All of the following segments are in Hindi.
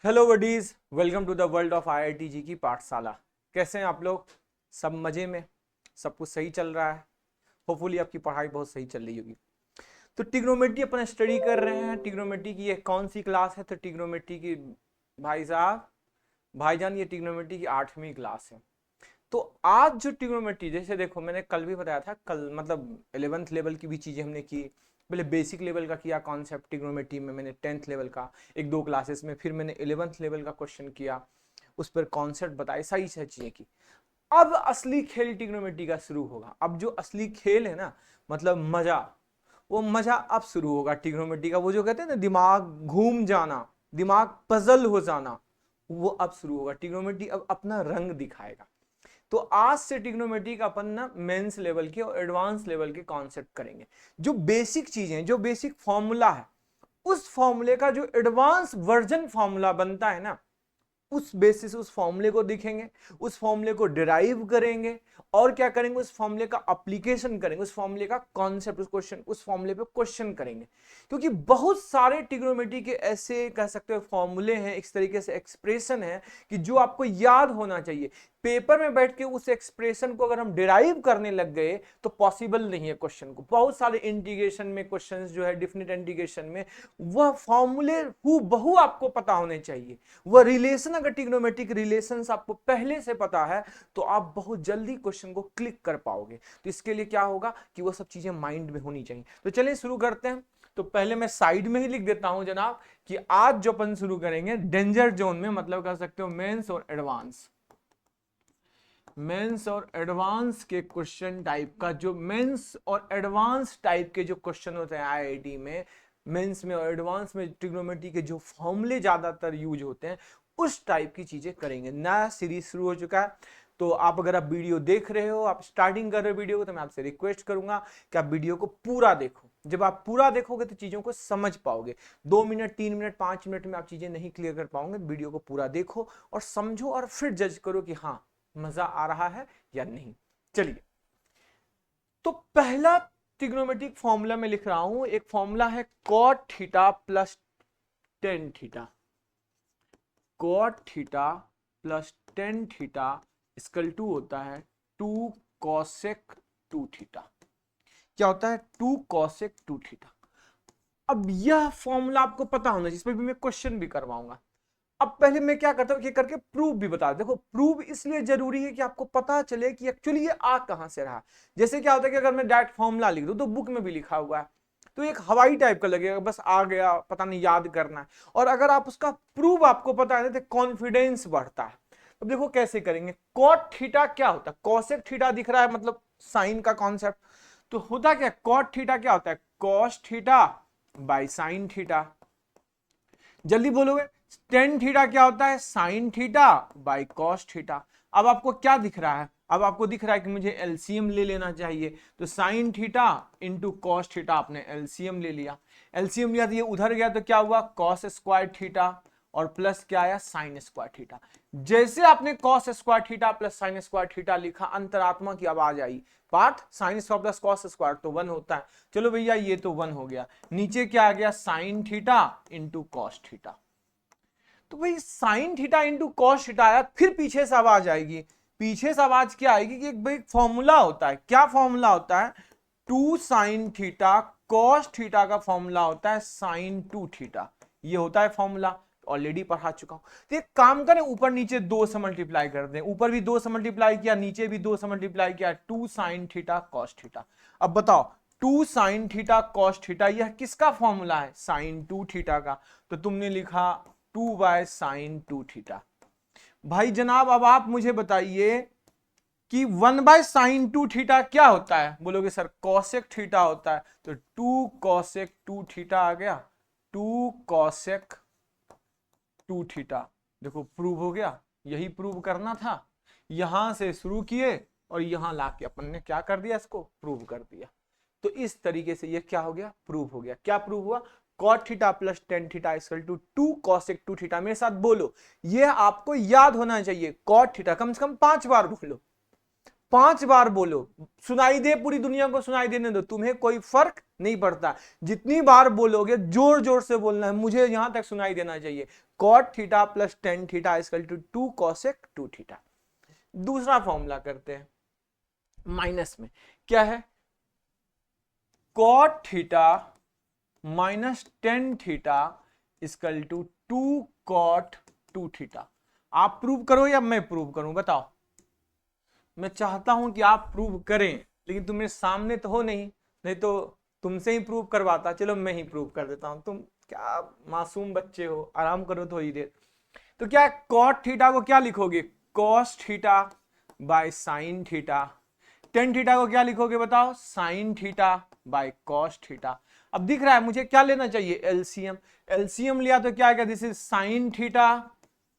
Hello buddies, welcome to the world of IIT की पाठशाला। कैसे हैं आप लोग? सब मजे में? सब कुछ सही चल रहा है? होपफुली आपकी पढ़ाई बहुत सही चल रही होगी। तो ट्रिग्नोमेट्री अपन स्टडी कर रहे हैं। ट्रिग्नोमेट्री की ये कौन सी क्लास है? तो ट्रिग्नोमेट्री की भाई साहब, भाईजान, ये ट्रिग्नोमेट्री की 8वीं क्लास है। तो आज जो ट्रिग्नोमेट्री, जैसे देखो मैंने कल भी बताया था, कल मतलब 11th लेवल की भी चीजें हमने की। पहले बेसिक लेवल का किया कॉन्सेप्ट ट्रिग्नोमेट्री में, मैंने 10th लेवल का एक दो क्लासेस में, फिर मैंने 11th लेवल का क्वेश्चन किया, उस पर कॉन्सेप्ट बताए, सही सही चीजें की। अब असली खेल ट्रिग्नोमेट्री का शुरू होगा। अब जो असली खेल है ना, मतलब मजा, वो मजा अब शुरू होगा ट्रिग्नोमेट्री का। वो जो कहते हैं ना, दिमाग घूम जाना, दिमाग पजल हो जाना, वो अब शुरू होगा। ट्रिग्नोमेट्री अब अपना रंग दिखाएगा। तो आज से ट्रिग्नोमेट्री का अपन ना मेंस लेवल के और एडवांस लेवल के कॉन्सेप्ट करेंगे। जो बेसिक चीजें, जो बेसिक फॉर्मूला है, उस फॉर्मूले का जो एडवांस वर्जन फॉर्मूला बनता है ना, उस बेसिस उस फॉर्मूले को दिखेंगे, उस फॉर्मूले को डिराइव करेंगे, और क्या करेंगे, उस फॉर्मूले का एप्लीकेशन करेंगे, उस फॉर्मूले का कॉन्सेप्ट, उस क्वेश्चन, उस फॉर्मूले पे क्वेश्चन करेंगे। क्योंकि बहुत सारे ट्रिग्नोमेट्री के ऐसे कह सकते हो फॉर्मूले हैं, इस तरीके से एक्सप्रेशन है कि जो आपको याद होना चाहिए। पेपर में बैठ के उस एक्सप्रेशन को अगर हम डिराइव करने लग गए तो पॉसिबल नहीं है क्वेश्चन को। बहुत सारे इंटीग्रेशन में क्वेश्चंस जो है, डिफिनिट इंटीग्रेशन में, वह फॉर्मूले हूबहू आपको पता होने चाहिए। वह रिलेशन, अगर ट्रिग्नोमेट्रिक रिलेशंस आपको पहले से पता है तो आप बहुत जल्दी क्वेश्चन को क्लिक कर पाओगे। तो इसके लिए क्या होगा कि वो सब चीजें माइंड में होनी चाहिए। तो चलिए शुरू करते हैं। तो पहले मैं साइड में ही लिख देता हूं जनाब कि आज जो अपन शुरू करेंगे डेंजर जोन में, मतलब कह सकते हो मेंस और एडवांस। मेंस और एडवांस के क्वेश्चन टाइप का, जो मेंस और एडवांस टाइप के जो क्वेश्चन होते हैं आईआईटी में, मेंस में और एडवांस में ट्रिग्नोमेट्री के जो फॉर्मूले ज्यादातर यूज होते हैं, उस टाइप की चीजें करेंगे। नया सीरीज शुरू हो चुका है। तो आप अगर आप वीडियो देख रहे हो, आप स्टार्टिंग कर रहे हो वीडियो को, तो मैं आपसे रिक्वेस्ट करूंगा कि आप वीडियो को पूरा देखो। जब आप पूरा देखोगे तो चीजों को समझ पाओगे। 2 मिनट, 3 मिनट, 5 मिनट में आप चीजें नहीं क्लियर कर पाओगे। वीडियो को पूरा देखो और समझो, और फिर जज करो कि हाँ, मजा आ रहा है या नहीं। चलिए, तो पहला ट्रिग्नोमेट्रिक फॉर्मूला में लिख रहा हूं। एक फॉर्मूला है cot theta plus tan theta. Cot theta plus tan theta equal to होता है 2 कॉसेक 2 थीटा। क्या होता है? 2 कॉसेक 2 थीटा। अब यह फॉर्मूला आपको पता होना चाहिए, इस पर भी मैं क्वेश्चन भी करवाऊंगा। अब पहले मैं क्या करता हूं, ये करके प्रूव भी बता। देखो, प्रूव इसलिए जरूरी है कि आपको पता चले कि एक्चुअली ये आ कहां से रहा। जैसे क्या होता है कि अगर मैं डायरेक्ट फॉर्मूला लिख दूं तो बुक में भी लिखा हुआ है, तो एक हवाई टाइप का लगेगा, बस आ गया, पता नहीं याद करना है। और अगर आप उसका प्रूव आपको पता है तो कॉन्फिडेंस बढ़ता है। अब देखो कैसे करेंगे। कॉट थीटा क्या होता है? कॉसेक थीटा दिख रहा है, मतलब साइन का कॉन्सेप्ट। तो होता क्या, कॉट थीटा क्या होता है? Cos theta by sine theta. जल्दी बोलोगे। टेन थीटा क्या होता है? Sine theta by cos theta. अब आपको क्या दिख रहा है? अब आपको दिख रहा है कि मुझे एलसीएम ले लेना चाहिए। तो sine theta into cos theta, आपने एलसीएम ले लिया। एलसीएम लिया तो ये उधर गया, तो क्या हुआ? कॉस स्क्वायर थीटा और प्लस क्या आया? Sine square theta. जैसे आपने cos square theta plus sine square theta लिखा, अंतरात्मा की आवाज आई, पार्ट sine square plus cos square तो 1 होता है। चलो भैया, ये तो 1 हो गया। नीचे क्या आ गया? Sine theta into cos theta. तो भाई sine theta into cos theta आया, फिर पीछे से आवाज आएगी। पीछे से आवाज क्या आएगी कि एक भाई फॉर्मूला होता है। क्या फॉर्मूला होता है? 2 sin थीटा कॉस थीटा का फॉर्मूला होता है sin 2 थीटा। ये होता है फॉर्मूला, ऑलरेडी पढ़ा चुका हूं। तो एक काम करें, ऊपर नीचे 2 से मल्टीप्लाई कर दें। ऊपर भी 2 से मल्टीप्लाई किया, नीचे भी 2 से मल्टीप्लाई किया, 2 sin थीटा कॉस थीटा। अब बताओ, 2 sin थीटा कॉस थीटा यह किसका फॉर्मूला है? sin 2 थीटा का। तो तुमने लिखा 2/sin 2 थीटा। भाई जनाब, अब आप मुझे बताइए कि 1/sin 2 थीटा क्या होता है? बोलोगे सर कॉसेक थीटा होता है। तो 2 cosec 2 थीटा आ गया। 2 cosec 2 थीटा। देखो प्रूव हो गया। यही प्रूव करना था। यहां से शुरू किए और यहां लाके अपन ने क्या कर दिया? इसको प्रूव कर दिया। तो इस तरीके से ये क्या हो गया? प्रूव हो गया। क्या प्रूव हुआ? cot theta plus tan theta equal to 2 cosec 2 theta. मेरे साथ बोलो, ये आपको याद होना चाहिए। cot थीटा कम से कम 5 बार बोलो। 5 बार बोलो, सुनाई दे, पूरी दुनिया को सुनाई देने दो, तुम्हें कोई फर्क नहीं पड़ता। जितनी बार बोलोगे जोर जोर से बोलना है, मुझे यहां तक सुनाई देना चाहिए। cot theta plus tan theta equal to 2 cosec 2 theta. दूसरा फॉर्मूला करते हैं माइनस में, क्या है? cot theta minus tan theta equal to 2 cot 2 theta. आप प्रूव करो या मैं प्रूव करूं, बताओ। मैं चाहता हूं कि आप प्रूव करें, लेकिन तुम मेरे सामने तो हो नहीं तो तुमसे ही प्रूव करवाता। चलो मैं ही प्रूव कर देता हूं, तुम क्या मासूम बच्चे हो, आराम करो थोड़ी देर। तो क्या cot थीटा को क्या लिखोगे? cos theta by sine theta. Tan theta को क्या लिखोगे बताओ? Sine theta by cos theta. अब दिख रहा है मुझे क्या लेना चाहिए? एलसीएम। एलसीएम लिया तो क्या आ गया? This is sine theta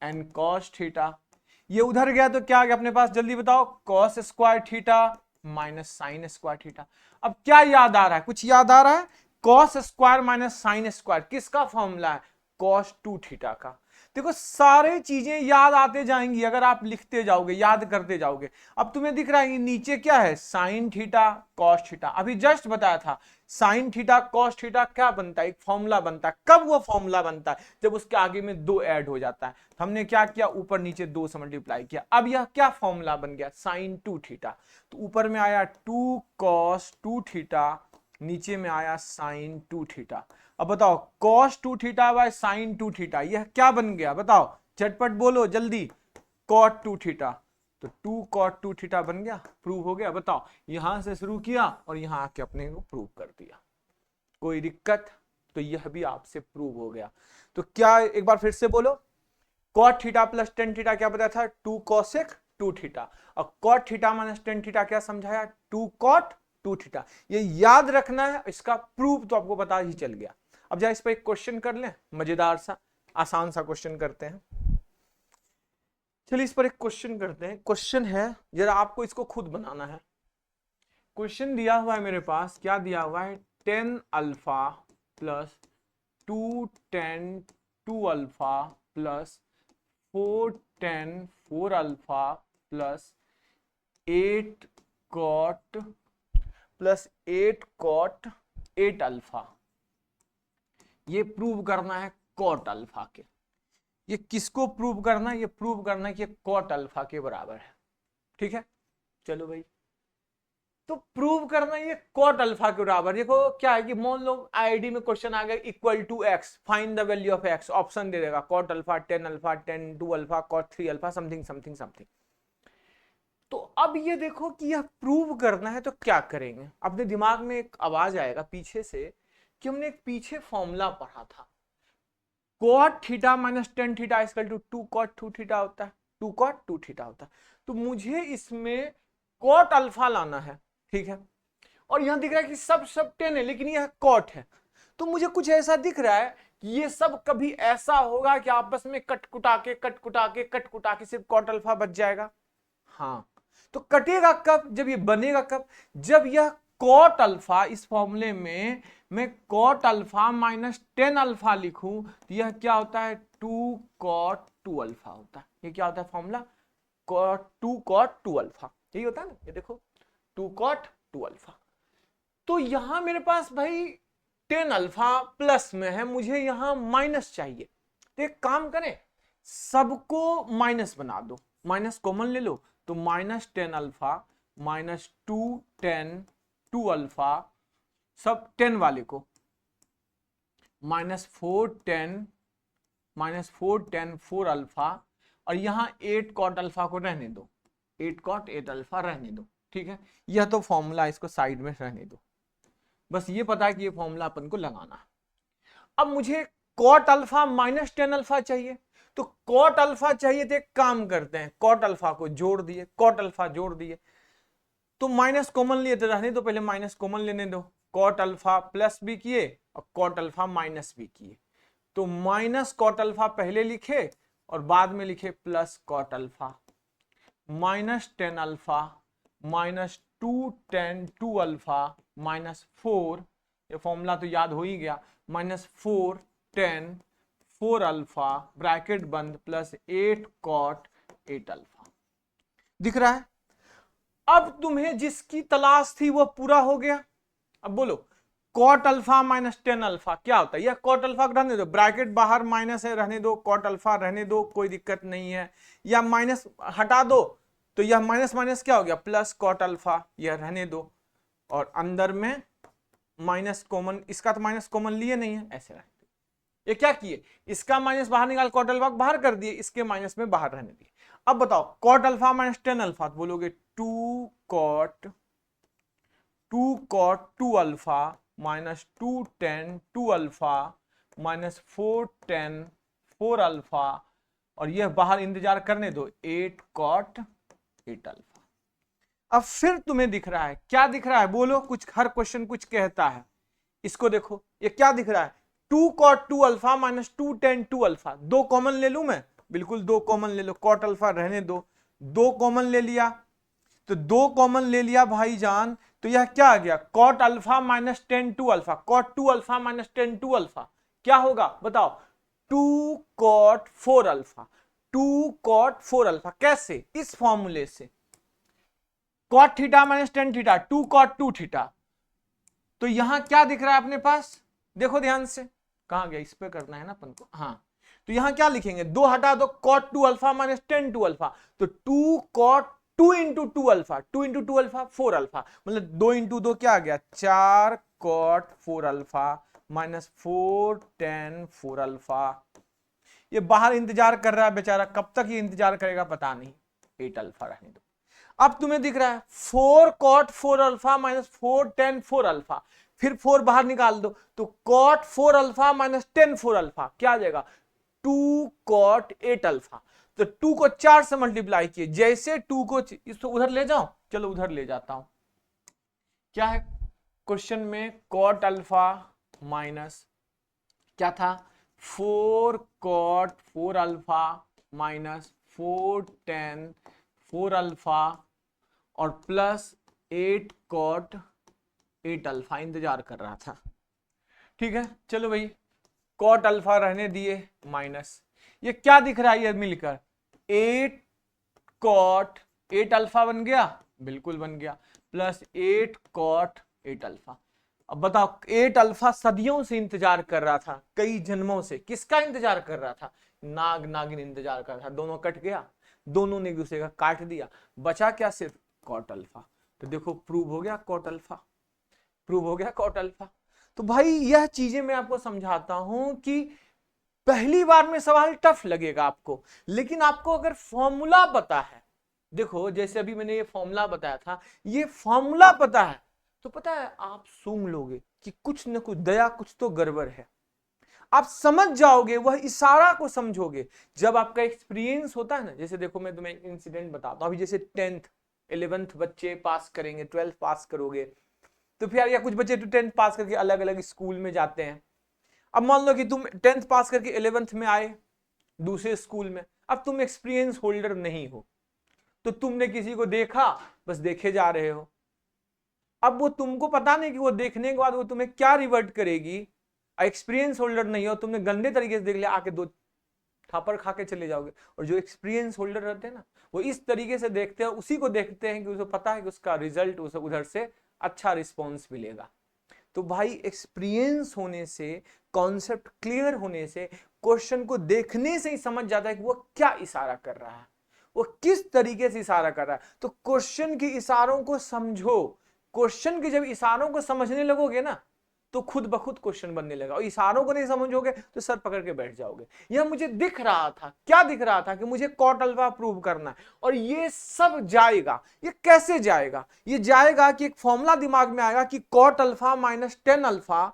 and cos theta. ये उधर गया तो क्या आ गया अपने पास? जल्दी बताओ। cos square theta minus sine square theta. अब क्या याद आ रहा है? कुछ याद आ रहा है? cos square minus sine square किसका फॉर्मूला है? cos 2 थीटा का। देखो सारे चीजें याद आते जाएंगी अगर आप लिखते जाओगे, याद करते जाओगे। अब तुम्हें दिख रहा है नीचे क्या है? Sine theta cos theta. अभी जस्ट बताया था साइन थीटा cos थीटा क्या बनता है? एक फॉर्मूला बनता है। कब वो फॉर्मूला बनता है? जब उसके आगे में 2 ऐड हो जाता है। हमने क्या किया? ऊपर नीचे 2 से मल्टीप्लाई किया। अब यह क्या फॉर्मूला बन गया? Sine 2 theta. तो ऊपर में आया 2 cos 2 थीटा, नीचे में आया साइन 2 थीटा। अब बताओ cos 2 theta by sine 2 theta यह क्या बन गया? बताओ झटपट बोलो जल्दी। cot 2 theta. तो 2 cot 2 थीटा बन गया, प्रूव हो गया। बताओ यहां से शुरू किया और यहां आके अपने को प्रूव कर दिया। कोई दिक्कत? तो यह भी आपसे प्रूव हो गया। तो क्या एक बार फिर से बोलो। cot theta plus tan theta क्या बताया था? 2 cosec 2 थीटा। और cot theta minus tan theta क्या समझाया? 2 cot 2 थीटा। ये याद रखना है, इसका प्रूफ तो आपको पता ही चल गया। अब जरा इस पर एक क्वेश्चन कर लें, मजेदार सा आसान सा क्वेश्चन करते हैं। चलिए इस पर एक क्वेश्चन करते हैं। क्वेश्चन है, जरा आपको इसको खुद बनाना है। क्वेश्चन दिया हुआ है मेरे पास, क्या दिया हुआ है? 10 alpha plus 2 10 2 alpha plus 4 10 4 alpha plus 8 cot plus 8 cot 8 alpha. ये प्रूव करना है cot अल्फा के। ये किसको प्रूव करना है? ये प्रूव करना है कि cot अल्फा के बराबर है। ठीक है, चलो भाई। तो प्रूव करना है ये cot अल्फा के बराबर। देखो क्या है कि मान लो आईडी में क्वेश्चन आ गया equal to x, find the value of x. Option दे देगा cot alpha 10 alpha 10 2 alpha cot 3 alpha something something something. तो अब ये देखो कि यह प्रूव करना है तो क्या करेंगे? अपने दिमाग में एक आवाज आएगा पीछे से कि हमने एक पीछे फॉर्मूला पढ़ा था, cot theta minus tan theta equal to 2 cot 2 theta होता है, 2 cot 2 थीटा होता है। तो मुझे इसमें cot अल्फा लाना है, ठीक है। और यहां दिख रहा है कि सब 10 है, लेकिन यह cot है। तो मुझे कुछ ऐसा दिख रहा है कि ये सब कभी ऐसा होगा कि आपस में कट कुटा के सिर्फ cot अल्फा बच जाएगा। हाँ, तो कटेगा कब? जब ये बनेगा कब? जब यह cot अल्फा, इस फॉर्मूले में मैं cot अल्फा माइनस 10 अल्फा लिखूं तो यह क्या होता है? 2 cot 2 अल्फा होता है। ये क्या होता है फॉर्मूला? 2 cot 2 अल्फा, यही होता है ना। ये देखो 2 cot 2 अल्फा। तो यहां मेरे पास भाई 10 अल्फा प्लस में है, मुझे यहां माइनस चाहिए। तो एक काम करें, सबको माइनस बना दो, माइनस कॉमन ले लो। तो माइनस 10 अल्फा माइनस 2 10 2 अल्फा, सब 10 वाले को माइनस 4 10 माइनस 4 10 4 अल्फा, और यहां 8 cot अल्फा को रहने दो, 8 cot 8 अल्फा रहने दो। ठीक है, यह तो फॉर्मूला, इसको साइड में रहने दो। बस ये पता है कि ये फॉर्मूला अपन को लगाना है। अब मुझे cot अल्फा माइनस 10 अल्फा चाहिए। तो cot अल्फा चाहिए तो एक काम करते हैं, cot अल्फा को जोड़ दिए, cot अल्फा जोड़ दिए। तो माइनस कॉमन लिए तो रहने दो, पहले माइनस कॉमन लेने दो। cot अल्फा प्लस भी किए और cot अल्फा माइनस भी किए। तो माइनस cot अल्फा पहले लिखे और बाद में लिखे plus cot alpha. Minus 10 alpha minus 2 10 2 alpha minus 4, ये फॉर्मूला तो याद हो ही गया, माइनस 4 10 4 अल्फा ब्रैकेट बंद प्लस 8 cot 8 अल्फा। दिख रहा है? अब तुम्हें जिसकी तलाश थी वो पूरा हो गया। अब बोलो cot alpha minus tan alpha क्या होता है? या कॉट अल्फा रहने दो, ब्रैकेट बाहर माइनस है रहने दो, कॉट अल्फा रहने दो, कोई दिक्कत नहीं है। या माइनस हटा दो तो यह माइनस माइनस क्या हो गया प्लस कॉट अल्फा, यह रहने दो। और अंदर में माइनस कॉमन, इसका तो माइनस कॉमन लिए नहीं है, ऐसे रहने दो। ये क्या किए, इसका माइनस बाहर निकाल कॉट अल्फा बाहर कर दिए, इसके माइनस में बाहर रहने दिए। अब बताओ cot alpha minus tan alpha, तो बोलोगे two cot two alpha minus two tan two alpha minus four tan four alpha, और यह बाहर इंतजार करने दो एट कॉट एट अल्फा। अब फिर तुम्हें दिख रहा है, क्या दिख रहा है बोलो, कुछ हर क्वेश्चन कुछ कहता है। इसको देखो ये क्या दिख रहा है, two cot two alpha minus two tan two alpha. दो कॉमन ले लू मैं, बिल्कुल दो कॉमन ले लो, कॉट अल्फा रहने दो, दो कॉमन ले लिया। तो दो कॉमन ले लिया भाईजान, तो यह क्या आ गया cot alpha minus tan two alpha, cot two alpha minus tan two alpha क्या होगा बताओ, two cot four alpha, two cot four alpha. कैसे, इस फॉर्मूले से cot theta minus tan theta, two cot two theta. तो यहां क्या दिख रहा है अपने पास, देखो ध्यान से, कहां गया, इस पे करना है ना अपन को, हाँ। तो यहां क्या लिखेंगे, दो हटा दो, cot two alpha minus tan two alpha, तो two cot two into two alpha, two into two alpha four alpha, मतलब दो इंटू दो क्या आ गया चार cot four alpha minus four tan four alpha. ये बाहर इंतजार कर रहा है बेचारा, कब तक ये इंतजार करेगा पता नहीं, एट अल्फा रहने दो। अब तुम्हें दिख रहा है four cot four alpha minus four tan four alpha, फिर फोर बाहर निकाल दो, तो cot four alpha minus tan four alpha क्या आ जाएगा टू कॉट एट अल्फा। तो टू को चार से मल्टीप्लाई किए, जैसे टू को इसको उधर ले जाओ, चलो उधर ले जाता हूं। क्या है क्वेश्चन में, कॉट अल्फा माइनस क्या था four cot four alpha minus four tan four alpha और plus eight cot eight alpha, इंतजार कर रहा था। ठीक है चलो भाई, कॉट अल्फा रहने दिए माइनस, ये क्या दिख रहा है ये मिलकर एट कॉट एट अल्फा बन गया, बिल्कुल बन गया, plus eight cot eight alpha. अब बताओ एट अल्फा सदियों से इंतजार कर रहा था, कई जन्मों से, किसका इंतजार कर रहा था, नाग नागिन इंतजार कर रहा था, दोनों कट गया, दोनों ने एक दूसरे का काट दिया, बचा क्या सिर्फ कॉट अल्फा। तो देखो प्रूव हो गया कॉट अल्फा, प्रूव हो गया कॉट अल्फा। तो भाई यह चीजें मैं आपको समझाता हूं कि पहली बार में सवाल टफ लगेगा आपको, लेकिन आपको अगर फॉर्मूला पता है, देखो जैसे अभी मैंने ये फॉर्मूला बताया था, ये फॉर्मूला पता है तो पता है आप सूंघ लोगे कि कुछ न कुछ दया, कुछ तो गड़बड़ है, आप समझ जाओगे, वह इशारा को समझोगे। जब आपका एक्सपीरियंस होता है ना, जैसे देखो मैं तुम्हें एक इंसिडेंट बताता हूं, अभी जैसे 10th 11th बच्चे पास करेंगे, 12th पास करोगे, तो फिर या कुछ बच्चे तो 10th पास करके अलग अलग स्कूल में जाते हैं। अब मान लो कि तुम 10th पास करके 11th में आए दूसरे स्कूल में, अब तुम एक्सपीरियंस होल्डर नहीं हो, तो तुमने किसी को देखा, बस देखे जा रहे हो। अब वो तुमको पता नहीं कि वो देखने के बाद वो तुम्हें क्या रिवर्ट करेगी, एक्सपीरियंस होल्डर नहीं हो, तुमने गंदे तरीके से देख लिया, आके दो थापर खा के चले जाओगे। और जो एक्सपीरियंस होल्डर रहते हैं ना, वो इस तरीके से देखते हैं, उसी को देखते हैं कि उसको पता है कि उसका रिजल्ट उसे उधर से अच्छा रिस्पॉन्स मिलेगा। तो भाई एक्सपीरियंस होने से, कॉन्सेप्ट क्लियर होने से, क्वेश्चन को देखने से ही समझ जाता है कि वो क्या इशारा कर रहा है, वो किस तरीके से इशारा कर रहा है। तो क्वेश्चन के इशारों को समझो, क्वेश्चन के जब इशारों को समझने लगोगे ना, तो खुद ब खुद क्वेश्चन बनने लगा, और इशारों को नहीं समझोगे तो सर पकड़ के बैठ जाओगे। यह मुझे दिख रहा था, क्या दिख रहा था कि मुझे कॉट अल्फा प्रूव करना है, और ये सब जाएगा। ये कैसे जाएगा, ये जाएगा कि एक फॉर्मूला दिमाग में आएगा कि cot alpha minus tan alpha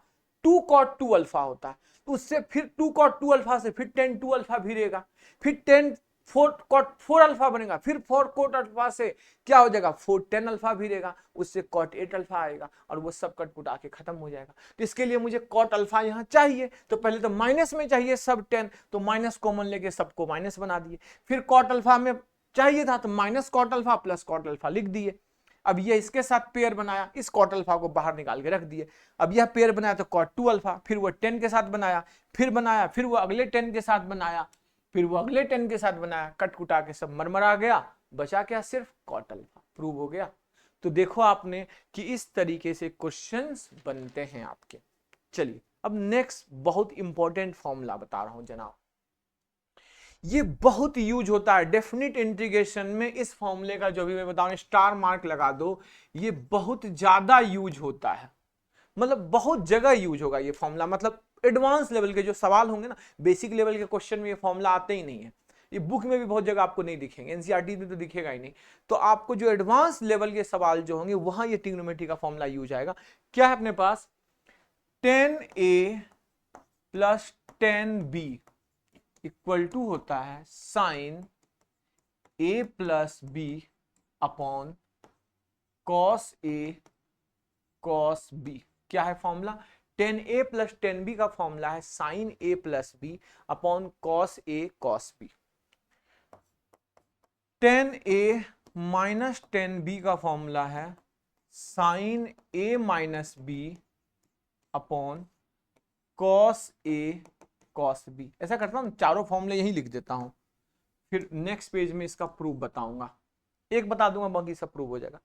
two cot two alpha होता है, तो उससे फिर टू कॉट टू अल्फा से फिर टेन टू अल्फा भिड़ेगा, फिर tan four cot four alpha बनेगा, फिर फोर कॉट अल्फा से क्या हो जाएगा फोर टेन अल्फा भिड़ेगा, उससे कॉट एट अल्फा आएगा, और वो सब कट कुट आके खत्म हो जाएगा। तो इसके लिए मुझे कॉट अल्फा यहाँ चाहिए, तो पहले तो माइनस में चाहिए सब 10, तो माइनस कॉमन लेके सबको माइनस बना दिए। फिर कॉट अल्फा में चाहिए था तो minus cot alpha plus cot alpha लिख दिए। अब ये इसके साथ पेयर बनाया, इस कॉट अल्फा को बाहर निकाल के रख दिए। अब यह पेयर बनाया तो कॉट टू अल्फा, फिर वो 10 के साथ बनाया, फिर वो अगले 10 के साथ बनाया, फिर वो अगले 10 के साथ बनाया, कट कुटा के सब मरमरा गया, बचा क्या सिर्फ कॉट अल्फा। प्रूव हो गया, तो देखो आपने कि इस तरीके से क्वेश्चंस बनते हैं आपके। चलिए अब नेक्स्ट बहुत इंपॉर्टेंट फॉर्मूला बता रहा हूं जनाब, ये बहुत यूज होता है डेफिनिट इंटीग्रेशन में। इस फॉर्मूले का जो भी मैं बताऊं स्टार मार्क लगा दो, ये बहुत ज्यादा यूज होता है, मतलब बहुत जगह यूज होगा ये फॉर्मूला। मतलब एडवांस लेवल के जो सवाल होंगे ना, बेसिक लेवल के क्वेश्चन में ये फॉर्मूला आते ही नहीं है, ये बुक में भी बहुत जगह आपको नहीं दिखेंगे, एनसीईआरटी में तो दिखेगा ही नहीं। तो आपको जो एडवांस लेवल के सवाल जो होंगे वहां ये ट्रिग्नोमेट्री का फॉर्मूला यूज आएगा। क्या है अपने पास, 10a plus 10b equal to होता है sine a plus B upon cos a cos b। क्या है फॉर्मूला, 10a प्लस 10b का फॉर्मूला है sine a plus B upon cos a cos b। 10a minus 10b का फॉर्मूला है sine a minus B upon cos a cos b। ऐसा करता हूं चारों फॉर्मूले यही लिख देता हूं, फिर नेक्स्ट पेज में इसका प्रूफ बताऊंगा, एक बता दूंगा बाकी सब प्रूफ हो जाएगा।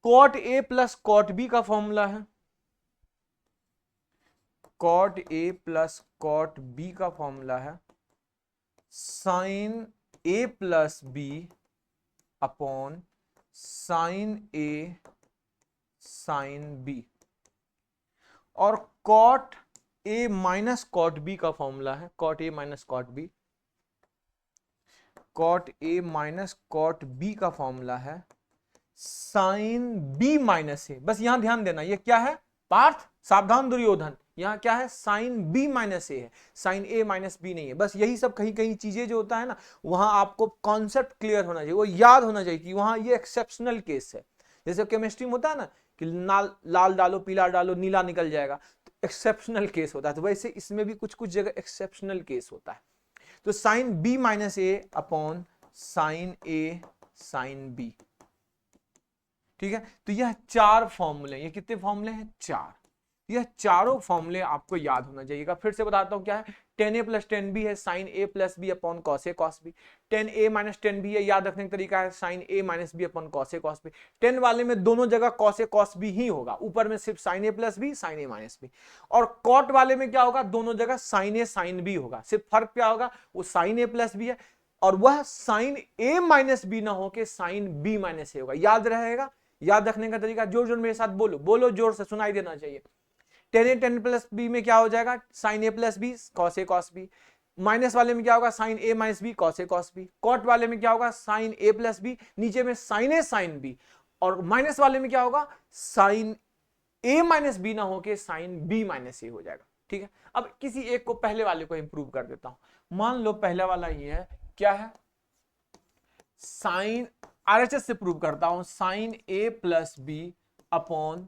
Cot a plus cot b का फॉर्मूला है, cot a plus cot b का फॉर्मूला है sine a plus B upon sine a sine b। और cot a minus cot b का फॉर्मूला है, cot a minus cot b, cot a minus cot b का फॉर्मूला है साइन b माइनस ए। बस यहां ध्यान देना, ये क्या है पार्थ, सावधान दुर्योधन, यहां क्या है साइन b माइनस ए है, साइन a माइनस बी नहीं है। बस यही सब कहीं कहीं चीजें जो होता है ना, वहां आपको कॉन्सेप्ट क्लियर होना चाहिए, वो याद होना चाहिए कि वहां ये एक्सेप्शनल केस है। जैसे केमिस्ट्री में होता है ना कि लाल डालो पीला डालो नीला निकल जाएगा, तो एक्सेप्शनल केस होता है, तो वैसे इसमें भी कुछ कुछ जगह एक्सेप्शनल केस होता है। तो sine b minus A upon sine a sine b, ठीक है। तो यह चार फॉर्मूले, ये कितने फॉर्मूले हैं, चार। यह चारों फॉर्मूले आपको याद होना चाहिएगा। फिर से बताता हूं क्या है, 10a प्लस 10b है sine a plus B upon cos a cos b। 10a minus 10b है, याद रखने का तरीका है sine a minus B upon cos a cos b। 10 वाले में दोनों जगह कॉस a कॉस b ही होगा, ऊपर में सिर्फ sine a plus B sine a minus B. और कॉट वाले में क्या होगा, दोनों जगह साइन a साइन b होगा, सिर्फ फर्क क्या होगा, वो साइन a प्लस बी है और वह साइन a माइनस बी ना होके साइन b माइनस ए होगा। याद रहेगा, याद रखने का तरीका जोर जोर मेरे साथ बोलो, बोलो जोर से, सुनाई देना चाहिए। 10a 10 प्लस बी में क्या हो जाएगा, sine a plus B cos a cos B. Minus वाले में क्या होगा, sine a minus B cos a cos B. Cot वाले में क्या होगा, साइन a प्लस बी, नीचे में साइन a साइन बी। और माइनस वाले में क्या होगा, साइन a माइनस बी ना होके साइन b माइनस ए हो जाएगा, ठीक है। अब किसी एक को, पहले वाले को इंप्रूव कर देता हूं। मान लो पहला वाला ये है, क्या है, साइन, आरएचएस से प्रूव करता हूं, sine a plus B upon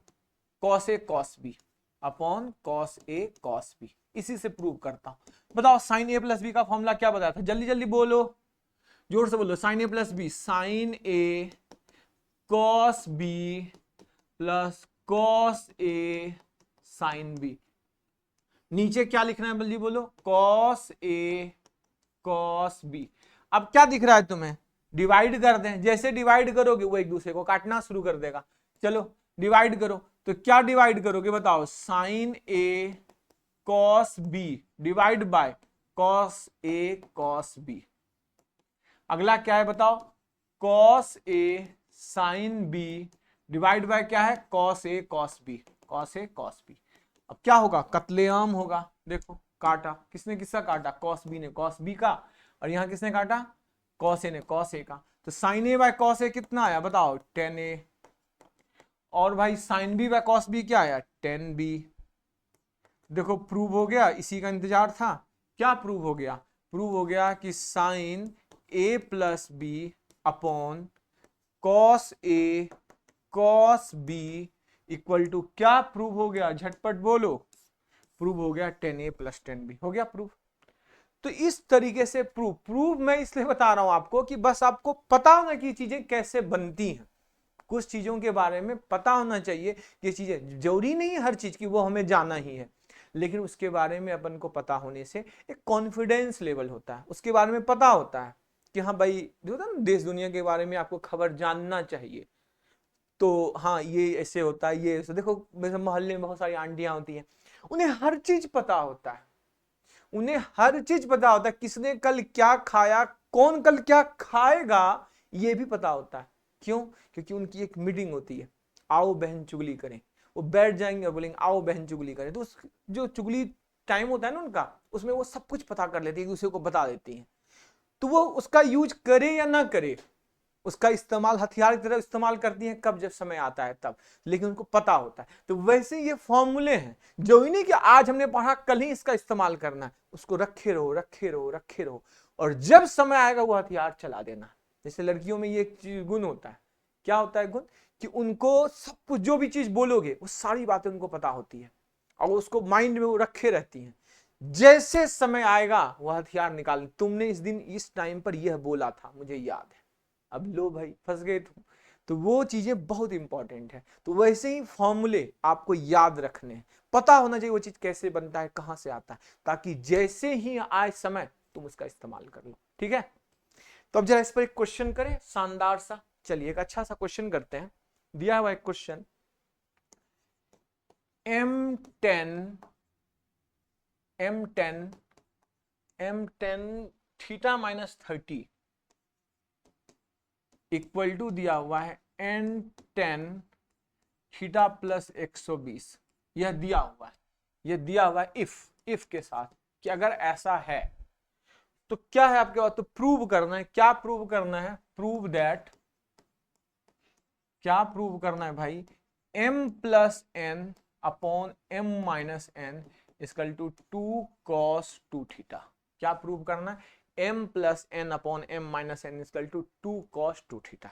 cos A cos B upon cos A cos B, इसी से प्रूव करता हूं। बताओ साइन a प्लस बी का फॉर्मूला क्या बताया था, जल्दी जल्दी बोलो, जोर से बोलो। Sine a plus B, sine a cos B plus cos A sine B. नीचे क्या लिखना है जल्दी बोलो, कॉस ए कॉस बी। अब क्या दिख रहा है तुम्हें, डिवाइड कर दें, जैसे डिवाइड करोगे वो एक दूसरे को काटना शुरू कर देगा। चलो डिवाइड करो, तो क्या डिवाइड करोगे बताओ, sine A cos B divide by cos A cos B. अगला क्या है बताओ, cos A sine B divide by क्या है, cos A cos B, cos A cos B. अब क्या होगा, कत्लेआम होगा। देखो काटा, किसने किसका काटा, कॉस बी ने कॉस बी का, और यहां किसने काटा, कॉस ए ने कॉस ए का। तो sine A by cos A कितना आया बताओ, 10a। और भाई sine B by cos B क्या आया, 10b। देखो प्रूव हो गया, इसी का इंतजार था। क्या प्रूव हो गया, प्रूव हो गया कि sine a plus B upon cos A cos B equal to, क्या प्रूव हो गया, झटपट बोलो, प्रूव हो गया 10a प्लस 10b, हो गया प्रूव। तो इस तरीके से प्रूफ मैं इसलिए बता रहा हूं आपको कि बस आपको पता होना कि चीजें कैसे बनती हैं, कुछ चीजों के बारे में पता होना चाहिए। ये चीजें जरूरी नहीं है हर चीज की वो हमें जाना ही है, लेकिन उसके बारे में अपन को पता होने से एक कॉन्फिडेंस लेवल होता है, उसके बारे में पता होता है कि हाँ भाई, जो होता है ना देश दुनिया के बारे में आपको खबर जानना चाहिए। तो हाँ ये ऐसे होता है, ये ऐसे। देखो मेरे मोहल्ले में बहुत सारी आंटियां होती हैं, उन्हें हर चीज पता होता है, उन्हें हर चीज पता होता है, किसने कल क्या खाया, कौन कल क्या खाएगा, ये भी पता होता है। क्यों? क्योंकि उनकी एक मीटिंग होती है, आओ बहन चुगली करें। वो बैठ जाएंगे और बोलेंगे आओ बहन चुगली करें। तो उस जो चुगली टाइम होता है ना उनका, उसमें वो सब कुछ पता कर लेती है, दूसरे को बता देती है। तो वो उसका यूज करे या ना करे, उसका इस्तेमाल हथियार की तरह इस्तेमाल करती हैं कब, जब समय आता है तब, लेकिन उनको पता होता है। तो वैसे ये फॉर्मूले हैं, जो ही नहीं कि आज हमने पढ़ा कल ही इसका इस्तेमाल करना है, उसको रखे रहो रखे रहो रखे रहो, और जब समय आएगा वो हथियार चला देना। जैसे लड़कियों में ये एक गुण होता है, क्या होता है गुण, कि उनको सब कुछ जो भी चीज बोलोगे वो सारी बातें उनको पता होती है, और उसको माइंड में वो रखे रहती हैं। जैसे समय आएगा वह हथियार निकाल, तुमने इस दिन इस टाइम पर यह बोला था मुझे याद है, अब लो भाई फंस गए तुम। तो वो चीजें बहुत इंपॉर्टेंट है। तो वैसे ही फॉर्मूले आपको याद रखने हैं, पता होना चाहिए वो चीज कैसे बनता है, कहां से आता है, ताकि जैसे ही आए समय तुम उसका इस्तेमाल कर लो। ठीक है, तो अब जरा इस पर एक क्वेश्चन करें शानदार सा। चलिए एक अच्छा सा क्वेश्चन करते हैं। दिया हुआ एक question, M10 theta minus 30 equal to दिया हुआ है N10 थीटा प्लस 120। यह दिया हुआ है, यह दिया हुआ है इफ के साथ, कि अगर ऐसा है तो क्या है आपके पास, तो प्रूव करना है। क्या प्रूव करना है? प्रूव दैट, क्या प्रूव करना है भाई, m plus N upon m minus N equal to 2 cos 2 theta. क्या प्रूव करना है? m plus N upon m minus N equal to 2 cos 2 theta.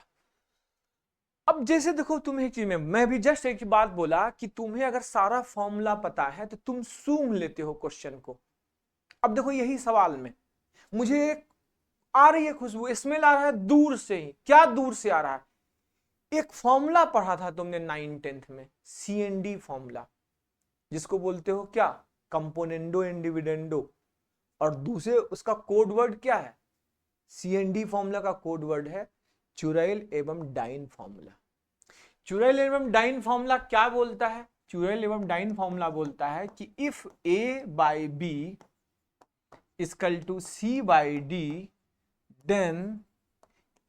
अब जैसे देखो तुम्हें एक चीज में, मैं भी जस्ट एक बात बोला कि तुम्हें अगर सारा फॉर्मूला पता है तो तुम सूंघ लेते हो क्वेश्चन को। अब देखो यही सवाल में मुझे आ रही है खुशबू, स्मेल आ रहा है दूर से ही। क्या दूर से आ रहा है? एक फॉर्मूला पढ़ा था तुमने 9th-10th में, CND फॉर्मूला, जिसको बोलते हो क्या, कंपोनेंडो एंड डिविडेंडो, और दूसरे उसका कोड वर्ड क्या है? CND फॉर्मूला का कोड वर्ड है चुरैल एवं डाइन फॉर्मूला। चुरैल एवं डाइन फॉर्मूला क्या बोलता है? चुरैल एवं डाइन फॉर्मूला बोलता है कि if A by B equal to C by D, then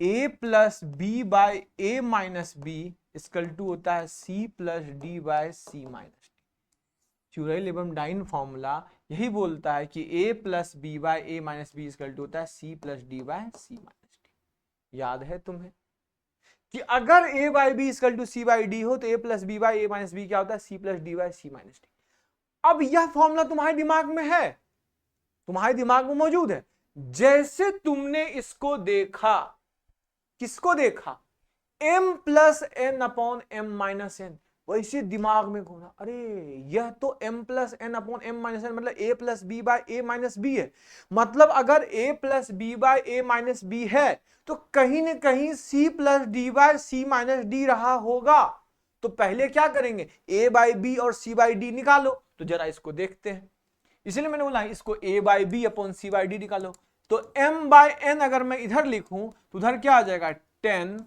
A plus B by A minus B equal to होता है C plus D by C minus D। चुरैल एवं डाइन फॉर्मूला यही बोलता है कि A plus B by A minus B equal to होता है C plus D by C minus D। याद है तुम्हें कि अगर A by B equal to C by D हो तो A plus B by A minus B क्या होता है? C plus D by C minus D। अब यह फॉर्मूला तुम्हारे दिमाग में है, तुम्हारे दिमाग में मौजूद है। जैसे तुमने इसको देखा, किसको देखा? m plus N upon M minus N, वैसे दिमाग में घूमा, अरे यह तो m plus N upon M minus N मतलब a plus B by A minus B है। मतलब अगर a plus B by A minus B है तो कहीं ना कहीं c plus D by C minus D रहा होगा। तो पहले क्या करेंगे, a बाई बी और c बाई डी निकालो। तो जरा इसको देखते हैं, इसलिए मैंने बोला इसको a by B upon C by D निकालो। तो m बाई एन अगर मैं इधर लिखूं तो उधर क्या आ जाएगा, 10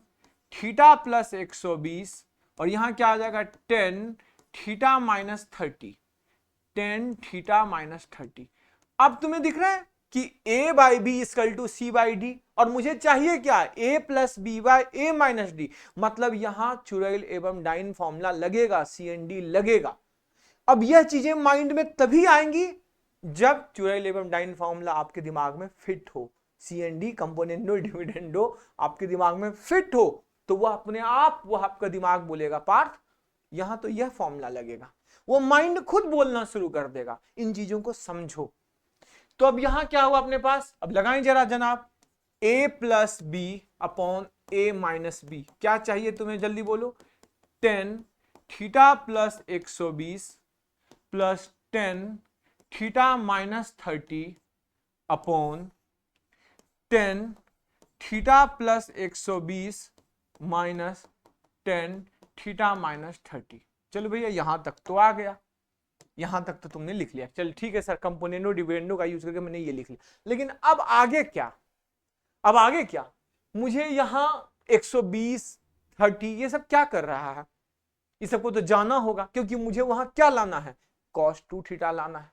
थीटा प्लस 120, और यहां क्या आ जाएगा 10 थीटा माइनस 30, 10 थीटा माइनस 30। अब तुम्हें दिख रहा है कि a by B equal to C by D, और मुझे चाहिए क्या, a plus B by A minus D. मतलब यहां चुरैल एवं डाइन फॉर्मूला लगेगा, CND लगेगा। अब यह चीजें माइंड में तभी आएंगी जब चुरैल एवं डाइन फॉर्मूला आपके दिमाग में फिट हो, CND कंपोनेंडो डिविडेंडो आपके दिमाग में फिट हो, तो वह अपने आप वह आपका दिमाग बोलेगा पार्थ यहां तो यह फॉर्मूला लगेगा। वो माइंड खुद बोलना शुरू कर देगा। इन चीजों को समझो। तो अब यहां क्या हुआ अपने पास, अब लगाएं जरा जनाब, a plus B upon A minus B. क्या चाहिए तुम्हें, जल्दी बोलो, 10 theta plus 120 plus 10 theta minus 30 upon 10 theta plus 120 minus 10 theta minus 30। चलो भैया यहां तक तो आ गया, यहां तक तो तुमने लिख लिया, चल ठीक है सर, कंपोनेंडो डिविडेंडो का यूज करके मैंने ये लिख लिया। लेकिन अब आगे क्या, अब आगे क्या, मुझे यहां 120 30, ये सब क्या कर रहा है? इस सबको तो जाना होगा, क्योंकि मुझे वहां क्या लाना है, cos 2 थीटा लाना है।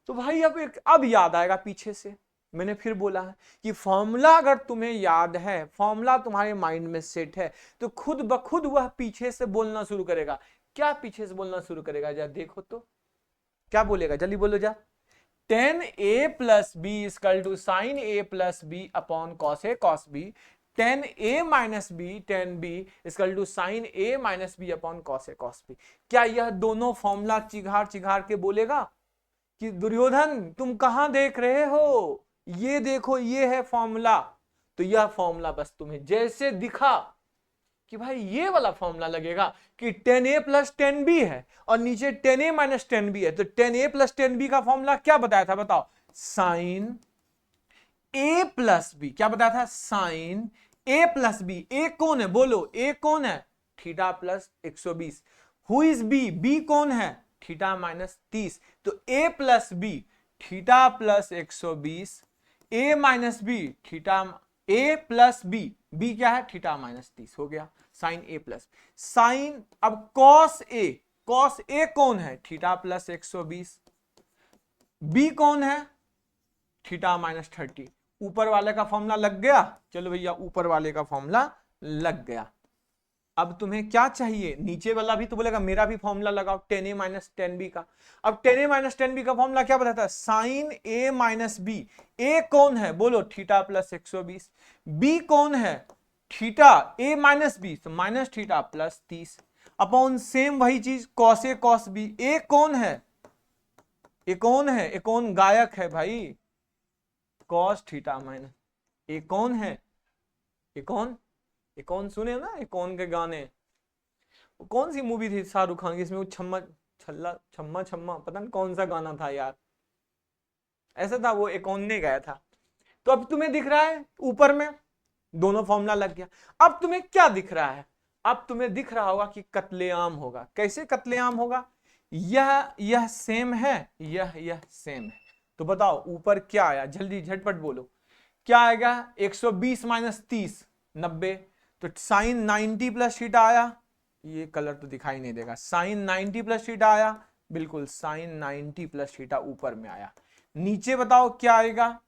तो भाई अब याद आएगा पीछे से, मैंने फिर बोला है कि फॉर्मूला अगर तुम्हें याद है, फॉर्मूला तुम्हारे माइंड में सेट है, तो खुद ब खुद वह पीछे से बोलना शुरू करेगा। क्या पीछे से बोलना शुरू करेगा? जा देखो तो क्या बोलेगा, जल्दी बोलो जा। tan a plus B equal to sine a plus B upon cos A cos B, tan a minus B tan b equal to sine a minus B upon cos A cos B. क्या यह दोनों फॉर्मूला चिघाड़ चिघाड़ के बोलेगा कि दुर्योधन तुम कहां देख रहे हो, ये देखो ये है फॉर्मूला? तो यह फॉर्मूला बस तुम्हें जैसे दिखा कि भाई ये वाला फॉर्मूला लगेगा कि tan a plus tan b है और नीचे tan a minus tan b है, तो tan a plus tan b का फॉर्मूला क्या बताया था बताओ? Sine a plus B. क्या बताया था? Sine a plus B. a कौन है बोलो, a कौन है? Theta plus 120। Who is b? b कौन है? Theta minus 30। तो a plus B theta plus 120, a minus B theta, a plus B, b क्या है? थीटा माइनस 30 हो गया साइन a प्लस साइन। अब कॉस a, कॉस a कौन है? Theta plus 120। b कौन है? Theta minus 30। ऊपर वाले का फॉर्मूला लग गया। चलो भैया ऊपर वाले का फॉर्मूला लग गया। अब तुम्हें क्या चाहिए? नीचे वाला भी तो बोलेगा मेरा भी फॉर्मूला लगाओ tan a minus tan b का। अब tan a minus tan b का फॉर्मूला क्या बताता है? Sine a minus b। a कौन है बोलो? Theta plus 120। b कौन है? थीटा, a माइनस b तो minus theta plus 30 upon same वही चीज cos a cos b। a कौन है? ए कौन है? ए कौन गायक है भाई? cos theta minus. ए कौन है? ए कौन? ए कौन सुने ना, ए कौन के गाने? वो कौन सी मूवी थी शाहरुख खान की, इसमें वो छम्मा छल्ला छम्मा छम्मा पता नहीं कौन सा गाना था यार, ऐसा था वो, एक कौन ने गाया था। तो अब तुम्हें दिख रहा है ऊपर में दोनों फॉर्मूला लग गया। अब तुम्हें क्या दिख रहा है? अब तुम्हें दिख रहा होगा कि कत्लेआम होगा। कैसे कत्लेआम होगा? यह सेम है, यह सेम है। तो बताओ ऊपर क्या आया, जल्दी झटपट बोलो क्या आएगा? 120 माइनस 30 90। तो साइन 90 प्लस थीटा आया, ये कलर तो दिखाई नहीं देगा। साइन 90 प्लस थीटा आया, बिल्कुल साइन 90 प्लस थीटा ऊपर में आया। नीचे बताओ क्या आएगा?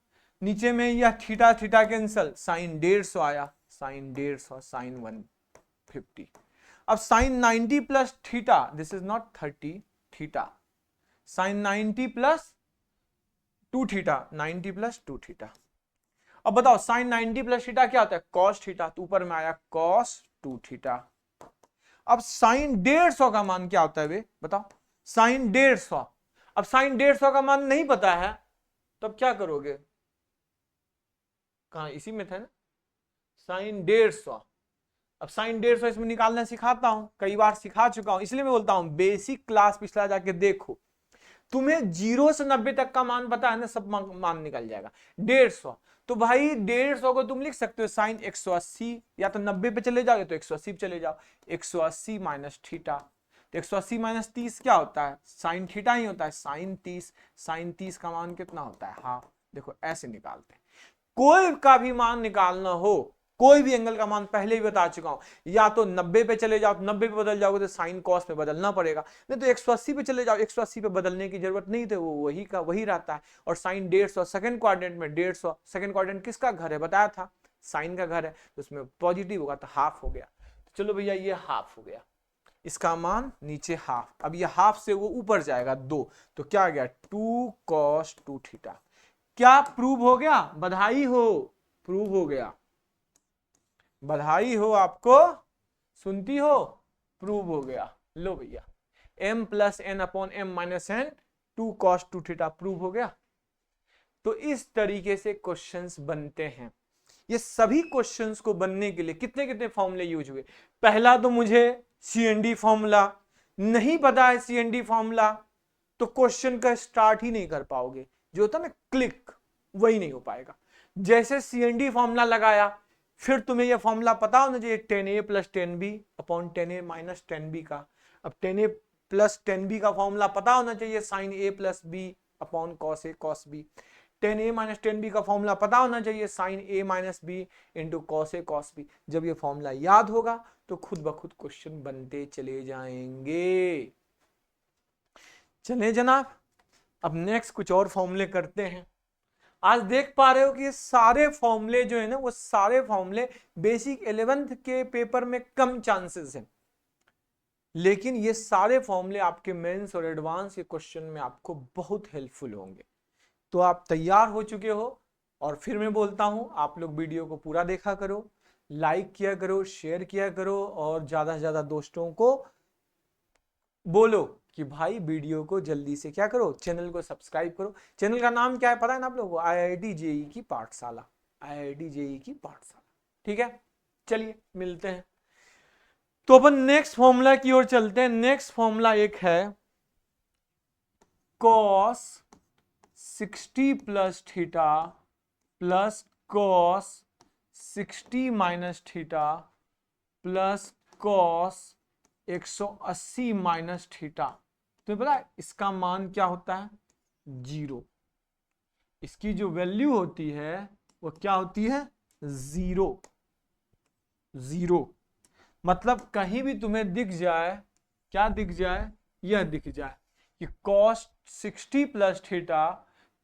नीचे में यह थीटा थीटा कैंसल, साइन 150 आया, साइन 150 साइन 150। अब sine 90 plus theta, this is not 30 theta, sine 90 plus 2 theta, 90 plus 2 theta. अब बताओ साइन 90 प्लस थीटा क्या होता है? Cos theta. तो ऊपर में आया कॉस 2 थीटा। अब साइन 150 का मान क्या होता है वे बताओ? साइन 150। अब साइन 150 का मान नहीं पता है तब क्या करोगे? कहा इसी में था ना, साइन 150। अब साइन 150 इसमें निकालना सिखाता हूं, कई बार सिखा चुका हूं, इसलिए मैं बोलता हूं बेसिक क्लास पिछला जाके देखो। तुम्हें 0 से 90 तक का मान पता है ना, सब मान निकल जाएगा। 150, तो भाई 150 को तुम लिख सकते हो साइन 180, या तो 90 पे चले जाओगे तो 180 पे चले जाओ। 180 माइनस थीटा, तो 180 माइनस 30 क्या होता है? साइन थीटा ही होता है, साइन 30। साइन 30 का मान कितना होता है? हाफ। देखो ऐसे निकालते हैं। कोई का भी मान निकालना हो, कोई भी एंगल का मान, पहले ही बता चुका हूं, या तो 90 पे चले जाओ, 90 पे बदल जाओगे तो साइन कॉस पे बदलना पड़ेगा, नहीं तो 180 पे चले जाओ, 180 पे बदलने की जरूरत नहीं थे, वो वही का वही रहता है। और साइन 150 सेकंड क्वाड्रेंट में 150, सेकंड क्वाड्रेंट किसका घर है बताया था? साइन का घर है, तो उसमें पॉजिटिव होगा तो हाफ हो गया। चलो भैया ये हाफ हो गया, इसका मान नीचे हाफ। अब ये हाफ से वो ऊपर जाएगा 2, तो क्या आ गया? 2 cos 2 थीटा। क्या प्रूव हो गया? बधाई हो, प्रूव हो गया। बधाई हो आपको, सुनती हो? प्रूव हो गया। लो भैया m plus N upon M minus N 2 cos 2 theta prove हो गया। तो इस तरीके से क्वेश्चंस बनते हैं। ये सभी क्वेश्चंस को बनने के लिए कितने कितने फॉर्मूले यूज हुए? पहला तो मुझे CND फॉर्मूला नहीं पता है, CND फॉर्मूला तो क्वेश्चन का स्टार्ट ही नहीं कर पाओगे, जो होता है ना क्लिक, वही नहीं हो पाएगा। जैसे CND फॉर्मूला लगाया, फिर तुम्हें यह फॉर्मूला पता होना चाहिए tan a plus tan b upon tan a minus tan b का। अब tan a plus tan b का फॉर्मूला पता होना चाहिए sine a plus b upon cos a cos b। 10a minus 10b का फॉर्मूला पता होना चाहिए, sine a minus B into cos A cos B. जब ये फॉर्मूला याद होगा तो खुद ब खुद क्वेश्चन बनते चले जाएंगे। चले जनाब, अब नेक्स्ट कुछ और फॉर्मूले करते हैं। आज देख पा रहे हो कि ये सारे फॉर्मूले जो है ना, वो सारे फॉर्मूले बेसिक 11th के पेपर में कम चांसेस हैं, लेकिन ये सारे फॉर्मूले आपके मेंस और एडवांस के क्वेश्चन में आपको बहुत हेल्पफुल होंगे। तो आप तैयार हो चुके हो, और फिर मैं बोलता हूं, आप लोग वीडियो को पूरा देखा करो, लाइक किया करो, शेयर किया करो, और ज्यादा से ज्यादा दोस्तों को बोलो कि भाई वीडियो को जल्दी से क्या करो, चैनल को सब्सक्राइब करो। चैनल का नाम क्या है पता है ना आप लोगों को? IIT JEE की पाठशाला, IIT JEE की पाठशाला। ठीक है, चलिए मिलते हैं। तो अपन नेक्स्ट फॉर्मूला की ओर चलते हैं। नेक्स्ट फॉर्मूला एक है cos 60 plus theta plus cos 60 minus theta plus cos 180 minus theta. तुम्हें पता है इसका मान क्या होता है? 0। इसकी जो वैल्यू होती है वो क्या होती है? 0। 0 मतलब कहीं भी तुम्हें दिख जाए, क्या दिख जाए? यह दिख जाए कि cos 60 plus theta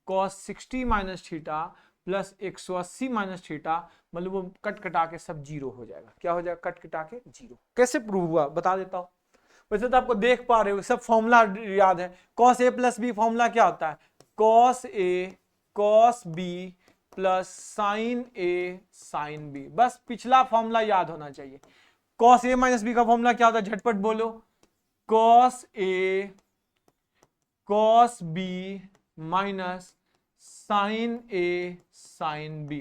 cos 60 minus theta plus 180 minus theta, मतलब वो कट कटा के सब 0 हो जाएगा। क्या हो जाएगा? कट कटा के 0। कैसे प्रूव हुआ बता देता हूं। वैसे तो आपको देख पा रहे हो, सब फॉर्मूला याद है। cos a plus B formula क्या होता है? cos a cos b plus sine a sine b। बस पिछला फॉर्मूला याद होना चाहिए। cos a माइनस बी का फॉर्मूला क्या होता है? झटपट बोलो। cos a cos b minus sine a sine b।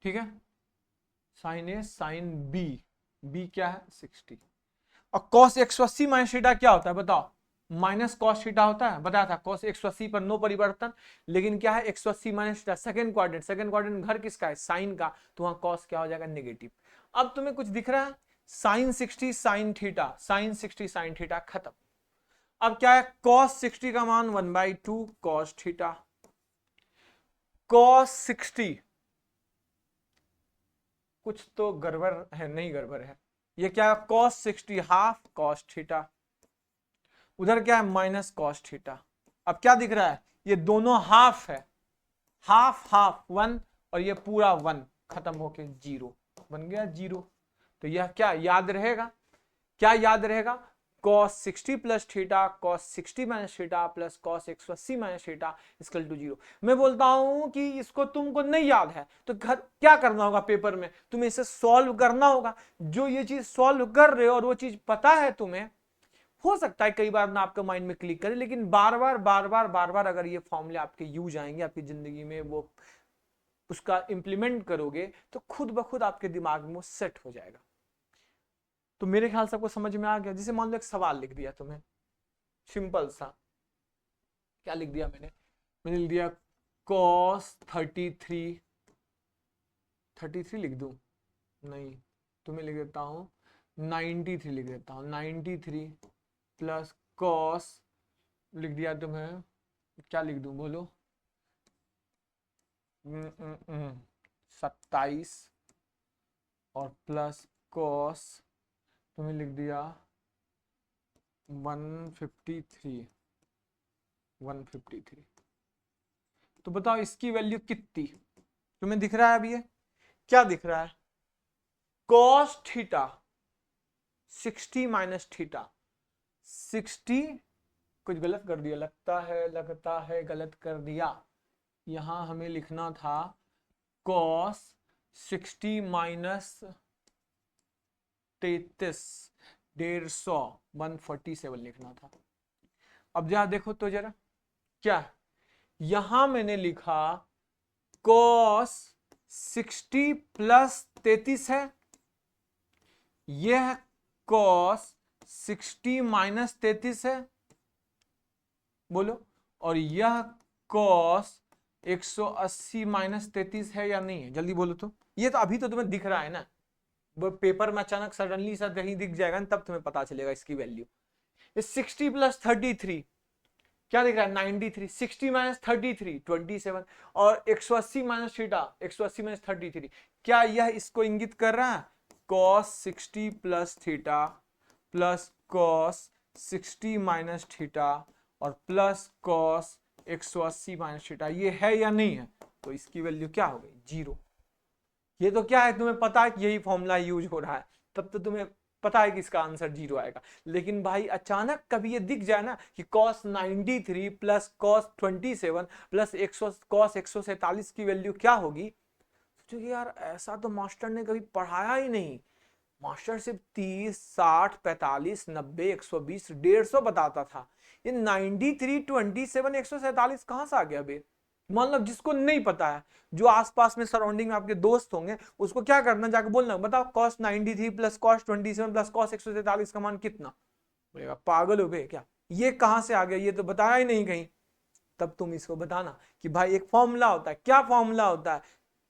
ठीक है, sine a sine b, b क्या है? 60। और cos 180 माइनस थीटा क्या होता है बताओ? माइनस cos थीटा होता है, बताया था। cos 180 पर नो परिवर्तन, लेकिन क्या है? 180 minus theta second quadrant, second quadrant घर किसका है? साइन का, तो वहां cos क्या हो जाएगा? नेगेटिव। अब तुम्हें कुछ दिख रहा है? Sine 60 sine theta, sine 60 sine theta खत्म। अब क्या है? cos 60 का मान 1/2 cos थीटा। cos 60 कुछ तो गड़बड़ है, नहीं गड़बड़ है। ये क्या है? cos 60 half cos theta. उधर क्या है? Minus cos theta. अब क्या दिख रहा है? ये दोनों हाफ है, हाफ हाफ 1, और ये पूरा 1 खत्म होके 0 बन गया 0। तो यह क्या याद रहेगा? क्या याद रहेगा? cos 60 plus theta cos 60 minus theta plus cos 180 minus theta equal to 0। मैं बोलता हूं कि इसको तुमको नहीं याद है तो घर क्या करना होगा? पेपर में तुम्हें इसे सॉल्व करना होगा। जो ये चीज सॉल्व कर रहे हो और वो चीज पता है तुम्हें, हो सकता है कई बार ना आपके माइंड में क्लिक करे, लेकिन बार बार बार बार बार बार अगर ये फॉर्मूले आपके यूज आएंगे आपकी जिंदगी में, वो उसका इंप्लीमेंट करोगे तो खुद ब खुद आपके दिमाग में वो सेट हो जाएगा। तो मेरे ख्याल से आपको समझ में आ गया। जैसे मान लो एक सवाल लिख दिया तुम्हें, सिंपल सा। क्या लिख दिया मैंने लिख दिया cos 33 लिख दूं? नहीं, तुम्हें लिख देता हूं 93 लिख देता हूं। 93 प्लस cos लिख दिया तुम्हें, क्या लिख दूं बोलो? 27 और प्लस cos तुम्हें लिख दिया 153। तो बताओ इसकी वैल्यू कितनी तुम्हें दिख रहा है? अभी ये क्या दिख रहा है? cos theta 60 minus theta. 60 कुछ गलत कर दिया, लगता है गलत कर दिया। यहां हमें लिखना था cos 60 माइनस 33 150 147 लिखना था। अब जरा देखो तो जरा क्या यहां मैंने लिखा cos 60 प्लस 33 है, यह cos 60 माइनस 33 है, बोलो। और यह cos 180 माइनस 33 है या नहीं है? जल्दी बोलो तो। ये तो अभी तो तुम्हें दिख रहा है ना, वो पेपर में अचानक सडनली सा कहीं दिख जाएगा ना, तब तुम्हें पता चलेगा इसकी वैल्यू। 60 प्लस 33 क्या दिख रहा है 93, 60 माइनस 33 27, और 180 माइनस थीटा 180 माइनस 33, क्या यह इसको इंगित कर रहा है cos 60 plus theta plus cos 60 minus theta और प्लस cos 180 माइनस थीटा, ये है या नहीं है? तो इसकी वैल्यू क्या हो गई 0। ये तो क्या है, तुम्हें पता है कि यही फॉर्मूला यूज हो रहा है, तब तो तुम्हें पता है कि इसका आंसर 0 आएगा। लेकिन भाई अचानक कभी ये दिख जाए ना कि cos 93 plus cos 27 plus cos 147 की वैल्यू क्या होगी, सोचो कि यार ऐसा तो मास्टर ने कभी पढ़ाया ही नहीं। मास्टर सिर्फ 30, 60, 45, 90, 120, 150 बताता था। ये 93, 27, 147 कहां से आ गया बे? मतलब जिसको नहीं पता है, जो आसपास में सराउंडिंग में आपके दोस्त होंगे, उसको क्या करना, जाकर बोलना बताओ cos 93 plus cos 27 plus cos 147 का मान कितना? बोलेगा पागल हो गए क्या, ये कहां से आ गया, ये तो बताया ही नहीं कहीं। तब तुम इसको बताना कि भाई एक फॉर्मूला होता है। क्या फॉर्मूला होता है?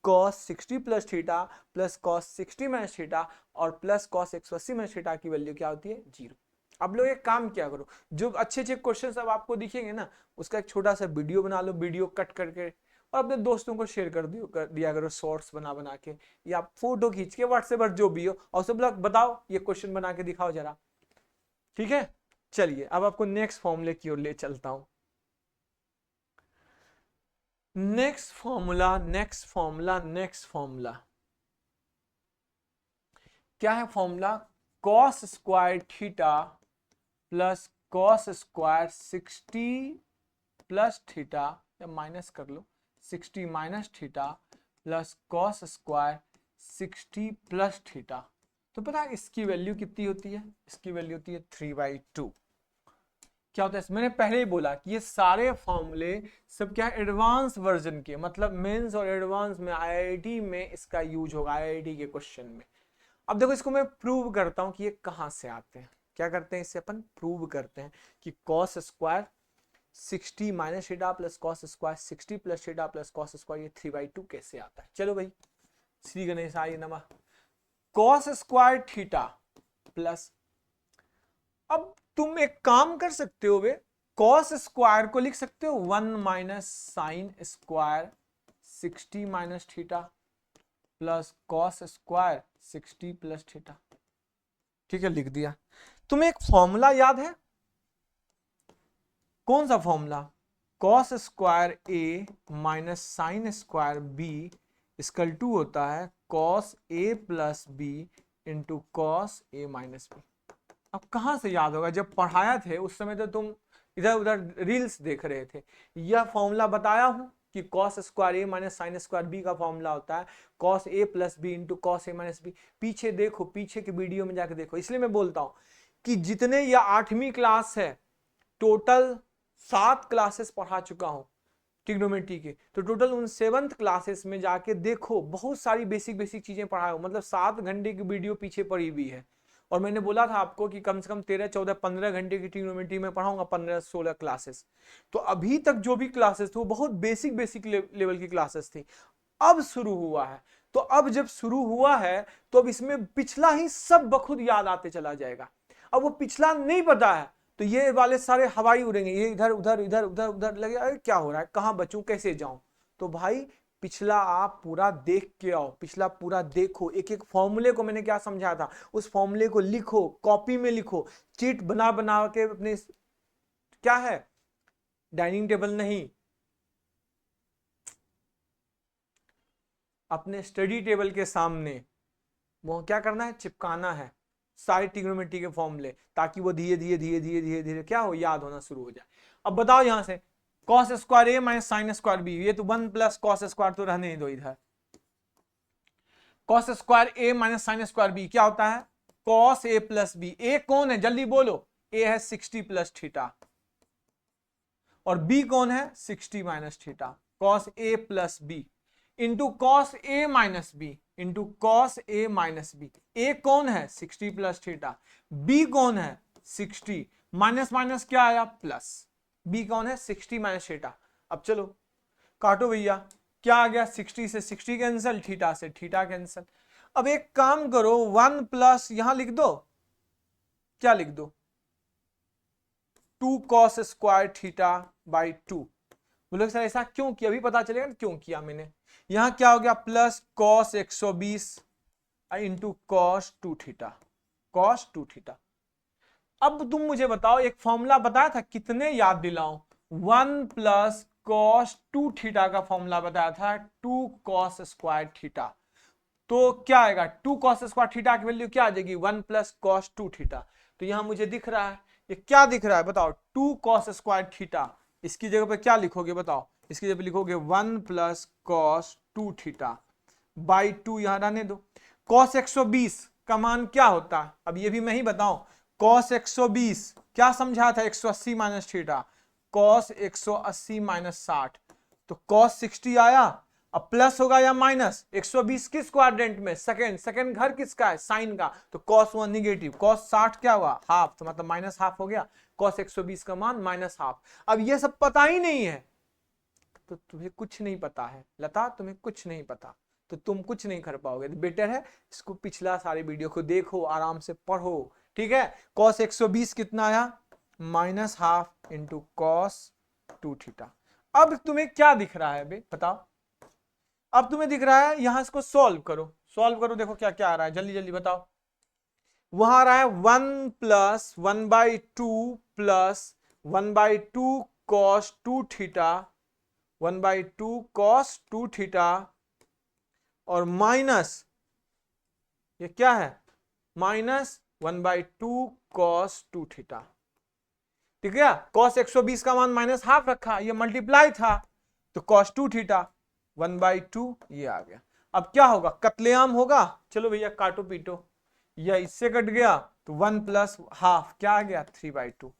cos 60 plus theta plus cos 60 minus theta और प्लस cos 180 माइनस थीटा की वैल्यू क्या होती है 0। अब लोग एक काम क्या करो, जो अच्छे अच्छे क्वेश्चन अब आपको दिखेंगे ना, उसका एक छोटा सा वीडियो बना लो, वीडियो कट करके और अपने दोस्तों को शेयर कर दिया करो, शॉर्ट्स बना बना के या फोटो खींच के व्हाट्सएप पर जो भी हो, और सब लोग बताओ ये क्वेश्चन बना के दिखाओ जरा, ठीक है। चलिए अब आपको नेक्स्ट फॉर्मूले की ओर ले चलता हूं। नेक्स्ट फॉर्मूला क्या है? Formula cos square theta plus cos square 60 plus theta, या माइनस कर लो 60 minus theta plus cos square 60 plus theta. तो पता है इसकी वैल्यू कितनी होती है? इसकी वैल्यू होती है 3/2। क्या होता है, मैंने पहले ही बोला कि ये सारे फॉर्मूले सब क्या एडवांस वर्जन के, मतलब मेंस और एडवांस में आईआईटी में इसका यूज होगा, आईआईटी के क्वेश्चन में। अब देखो इसको मैं प्रूव करता हूं कि ये कहां से आते हैं। क्या करते हैं, इससे अपन प्रूव करते हैं कि cos square 60 minus theta plus cos square 60 plus theta plus cos square ये 3/2 कैसे आता है। चलो भाई, श्री गणेशाय नमः। cos स्क्वायर थीटा प्लस, अब तुम एक काम कर सकते हो बे, cos स्क्वायर को लिख सकते हो 1 minus sine square 60 minus theta plus cos square 60 plus theta. ठीक है, लिख दिया। तुम्हें एक फॉर्मूला याद है? कौन सा formula? cos square a minus sine square b equal to होता है cos a plus b into cos a minus b। अब कहां से याद होगा, जब पढ़ाया थे उस समय तो तुम इधर उधर रील्स देख रहे थे। यह फॉर्मूला बताया हूं कि cos square A minus sine square B का फॉर्मूला होता है cos ए प्लस बी इंटू cos ए माइनस बी। पीछे देखो, पीछे के वीडियो में जाकर देखो। इसलिए मैं बोलता हूं कि जितने यह 8वीं क्लास है, टोटल 7 क्लासेस पढ़ा चुका हूं ट्रिग्नोमेट्री के, तो टोटल उन 7th क्लासेस में जाके देखो, बहुत सारी बेसिक बेसिक चीजें पढ़ाया हूं। मतलब 7 घंटे की वीडियो पीछे पड़ी हुई है। और मैंने बोला था आपको कि कम से कम 13, 14, 15 घंटे की ट्रिग्नोमेट्री में पढ़ाऊंगा, 15, 16 क्लासेस। तो अभी तक जो भी क्लासेस थे वो बहुत बेसिक बेसिक लेवल की क्लासेस थी। अब शुरू हुआ है, तो अब जब शुरू हुआ है तो अब इसमें पिछला ही सब बखुद याद आते चला जाएगा। अब वो पिछला नहीं पता है तो ये वाले सारे हवाई उड़ेंगे, ये इधर उधर इधर उधर उधर लगे, अरे क्या हो रहा है, कहां बचूं, कैसे जाऊं। तो भाई पिछला आप पूरा देख के आओ, पिछला पूरा देखो। एक एक फॉर्मूले को मैंने क्या समझाया था, उस फॉर्मूले को लिखो, कॉपी में लिखो, चीट बना बना के अपने, क्या है, डाइनिंग टेबल नहीं, अपने स्टडी टेबल के सामने वो क्या करना है, चिपकाना है सारे ट्रिग्नोमेट्री के फॉर्मूले, ताकि वो धीरे धीरे धीरे धीरे धीरे धीरे क्या हो, याद होना शुरू हो जाए। अब बताओ यहां से cos square A minus sine square B, ये तो 1 प्लस cos स्क्वायर तो रहने ही दो इधर। cos square A minus sine square B क्या होता है, cos ए प्लस बी। ए कौन है, जल्दी बोलो, ए है 60 प्लस थीटा और बी कौन है 60 माइनस थीटा। cos ए प्लस बी इंटू cos ए माइनस बी इंटू cos ए माइनस बी। ए कौन है 60 प्लस थीटा, बी कौन है 60, माइनस माइनस क्या आया प्लस, बी कौन है 60 माइनस थीटा। अब चलो काटो भैया, क्या आ गया, 60 से 60 कैंसिल, थीटा से थीटा कैंसिल। अब एक काम करो, 1 प्लस यहां लिख दो, क्या लिख दो, 2 cos स्क्वायर थीटा बाई 2। बोलो सर ऐसा क्यों किया, अभी पता चलेगा ना क्यों किया मैंने। यहां क्या हो गया plus cos 120 into cos 2 theta, cos 2 theta. अब तुम मुझे बताओ, एक फॉर्मूला बताया था, कितने याद दिलाऊं, 1 प्लस कॉस 2 थीटा का फॉर्मूला बताया था 2 cos स्क्वायर थीटा। तो क्या आएगा 2 cos स्क्वायर थीटा की वैल्यू क्या आ जाएगी 1 प्लस कॉस 2 थीटा। तो यहां मुझे दिख रहा है, ये क्या दिख रहा है बताओ 2 cos स्क्वायर थीटा। इसकी जगह पे क्या लिखोगे बताओ, इसकी जगह पे लिखोगे 1 प्लस कॉस 2 थीटा बाई 2, यहां रहने दो। cos 120 का मान क्या होता है, अब ये भी मैं ही बताऊं। cos 120 क्या समझा था 180 माइनस थीटा, cos 180 माइनस 60, तो cos 60 आया। अब प्लस होगा या माइनस, 120 किस क्वाड्रेंट में, सेकंड, सेकंड घर किसका है साइन का, तो cos 1 निगेटिव, cos 60 क्या हुआ हाफ, तो मतलब माइनस हाफ हो गया, cos 120 का मान माइनस हाफ। अब ये सब पता ही नहीं है तो तुम्हें कुछ नहीं पता है लता, तुम्हें कुछ नहीं पता तो तुम कुछ नहीं कर पाओगे। तो बेटर है इसको पिछला सारे वीडियो को देखो, आराम से पढ़ो, ठीक है। cos 120 कितना आया minus half into cos 2 theta. अब तुम्हें क्या दिख रहा है बे बताओ, अब तुम्हें दिख रहा है, यहां इसको सॉल्व करो, सॉल्व करो, देखो क्या क्या आ रहा है, जल्दी जल्दी बताओ। वहां आ रहा है 1 plus 1/2 plus 1/2 cos 2 theta, 1/2 cos 2 theta और माइनस ये क्या है माइनस 1/2 cos 2 थीटा। ठीक है, cos 120 का मान माइनस हाफ रखा, ये मल्टीप्लाई था तो cos 2 थीटा 1/2 ये आ गया। अब क्या होगा कत्लेआम होगा, चलो भैया काटो पीटो, यह इससे कट गया तो 1 प्लस हाफ क्या आ गया 3/2।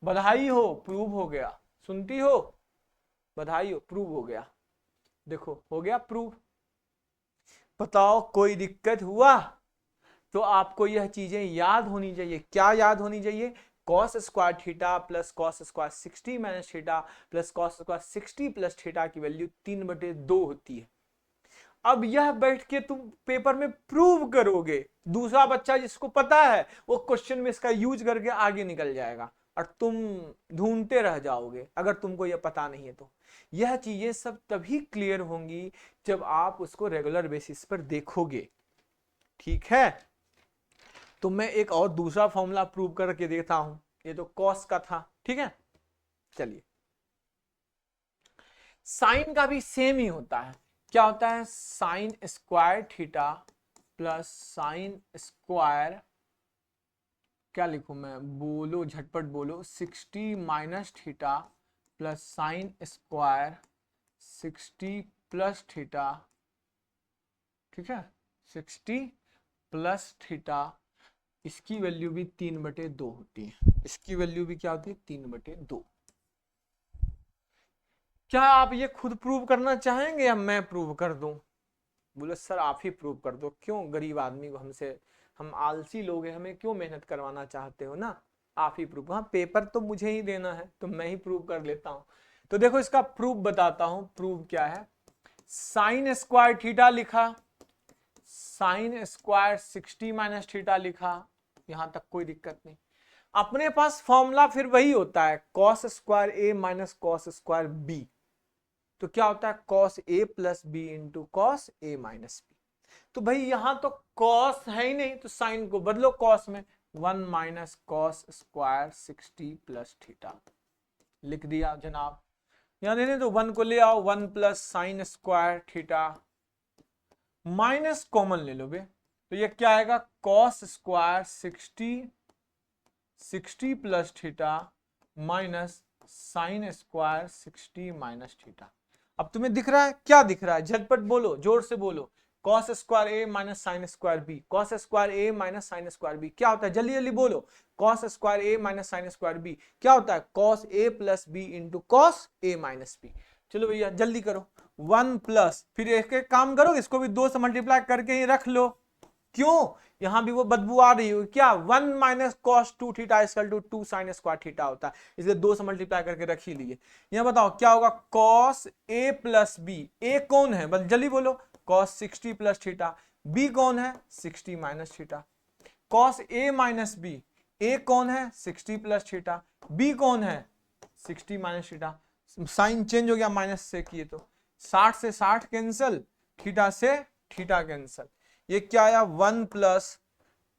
बधाई हो प्रूव हो गया, सुनती हो, बधाई हो प्रूव हो गया, देखो हो गया प्रूव। बताओ कोई दिक्कत हुआ, तो आपको यह चीजें याद होनी चाहिए, क्या याद होनी चाहिए, cos square theta plus cos square 60 minus theta plus cos square 60 plus theta की वैल्यू 3/2 होती है। अब यह बैठ के तुम पेपर में प्रूव करोगे, दूसरा बच्चा जिसको पता है वो क्वेश्चन में इसका यूज करके आगे निकल जाएगा और तुम ढूंढते रह जाओगे अगर तुमको यह पता नहीं है तो। यह चीजें सब तभी क्लियर होंगी जब आप उसको रेगुलर बेसिस पर देखोगे, ठीक है। तो मैं एक और दूसरा फॉर्मूला प्रूव करके देता हूं, ये तो कॉस का था, ठीक है। चलिए साइन का भी सेम ही होता है, क्या होता है sign square theta plus sine square, क्या लिखूं मैं बोलो झटपट बोलो, 60 minus theta plus sine square 60 plus theta, ठीक है 60 प्लस थीटा, इसकी वैल्यू भी 3/2 होती है, इसकी वैल्यू भी क्या होती है 3/2। क्या आप ये खुद प्रूव करना चाहेंगे या मैं प्रूव कर दूं, बोले सर आप ही प्रूव कर दो, क्यों गरीब आदमी को हमसे, हम आलसी लोग हैं, हमें क्यों मेहनत करवाना चाहते हो ना, आप ही प्रूव, हाँ पेपर तो मुझे ही देना है तो मैं ही प्रूव कर लेता हूं। तो देखो इसका प्रूफ बताता हूं, प्रूफ क्या है, साइन स्क्वायर थीटा लिखा, साइन स्क्वायर 60 माइनस थीटा लिखा, यहां तक कोई दिक्कत नहीं। अपने पास फॉर्मूला फिर वही होता है cos square A minus cos square B, तो क्या होता है cos A plus B into cos A minus B. तो भाई यहां तो कॉस है ही नहीं तो साइन को बदलो कॉस में, 1 minus cos square 60 plus theta लिख दिया जनाब। यहां देने तो 1 को ले आओ, 1 plus sine square theta minus common ले लो बे, तो ये क्या आएगा cos square 60 plus theta minus sine square 60 minus theta. अब तुम्हें दिख रहा है, क्या दिख रहा है झटपट बोलो, जोर से बोलो, cos square A minus sine square B, cos square A minus sine square B क्या होता है, जल्दी जल्दी बोलो, cos square A minus sine square B क्या होता है cos A plus B into cos A minus B. चलो भैया जल्दी करो, 1 प्लस फिर एक काम करो, इसको भी 2 से मल्टीप्लाई करके ही रख लो, क्यों यहां भी वो बदबू आ रही हो क्या, 1 minus cos 2 theta equal to 2 sine square theta होता है, इसलिए 2 से मल्टीप्लाई करके रख ही लीजिए। यहां बताओ क्या होगा कॉस ए प्लस बी, ए कौन है बस जल्दी बोलो कॉस 60 प्लस थीटा, बी कौन है 60 minus theta, cos A minus B ए कौन है 60 प्लस थीटा, बी कौन है 60 माइनस थीटा, साइन चेंज हो गया माइनस से किए तो 60 से 60 कैंसल, थीटा से थीटा कैंसल, ये क्या आया 1 प्लस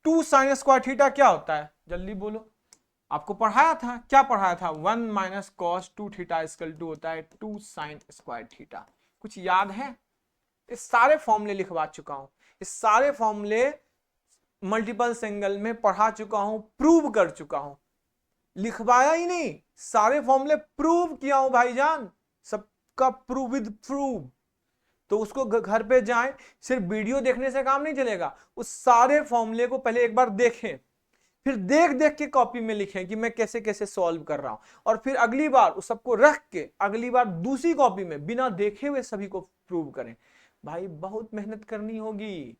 2 साइन स्क्वायर थीटा क्या होता है जल्दी बोलो, आपको पढ़ाया था, क्या पढ़ाया था 1 minus cos 2 theta equal to होता है 2 साइन स्क्वायर थीटा, कुछ याद है? इस सारे फॉर्मूले लिखवा चुका हूं, इस सारे फॉर्मूले मल्टीपल एंगल में पढ़ा चुका हूं, प्रूव कर चुका हूं, लिखवाया ही नहीं, सारे फॉर्मूले प्रूव किया हूं भाईजान, सबका प्रूव विद प्रूव। तो उसको घर पे जाएं, सिर्फ वीडियो देखने से काम नहीं चलेगा, उस सारे फॉर्मूले को पहले एक बार देखें, फिर देख देख के कॉपी में लिखें कि मैं कैसे कैसे सॉल्व कर रहा हूं, और फिर अगली बार उस सबको रख के अगली बार दूसरी कॉपी में बिना देखे हुए सभी को प्रूव करें। भाई बहुत मेहनत करनी होगी,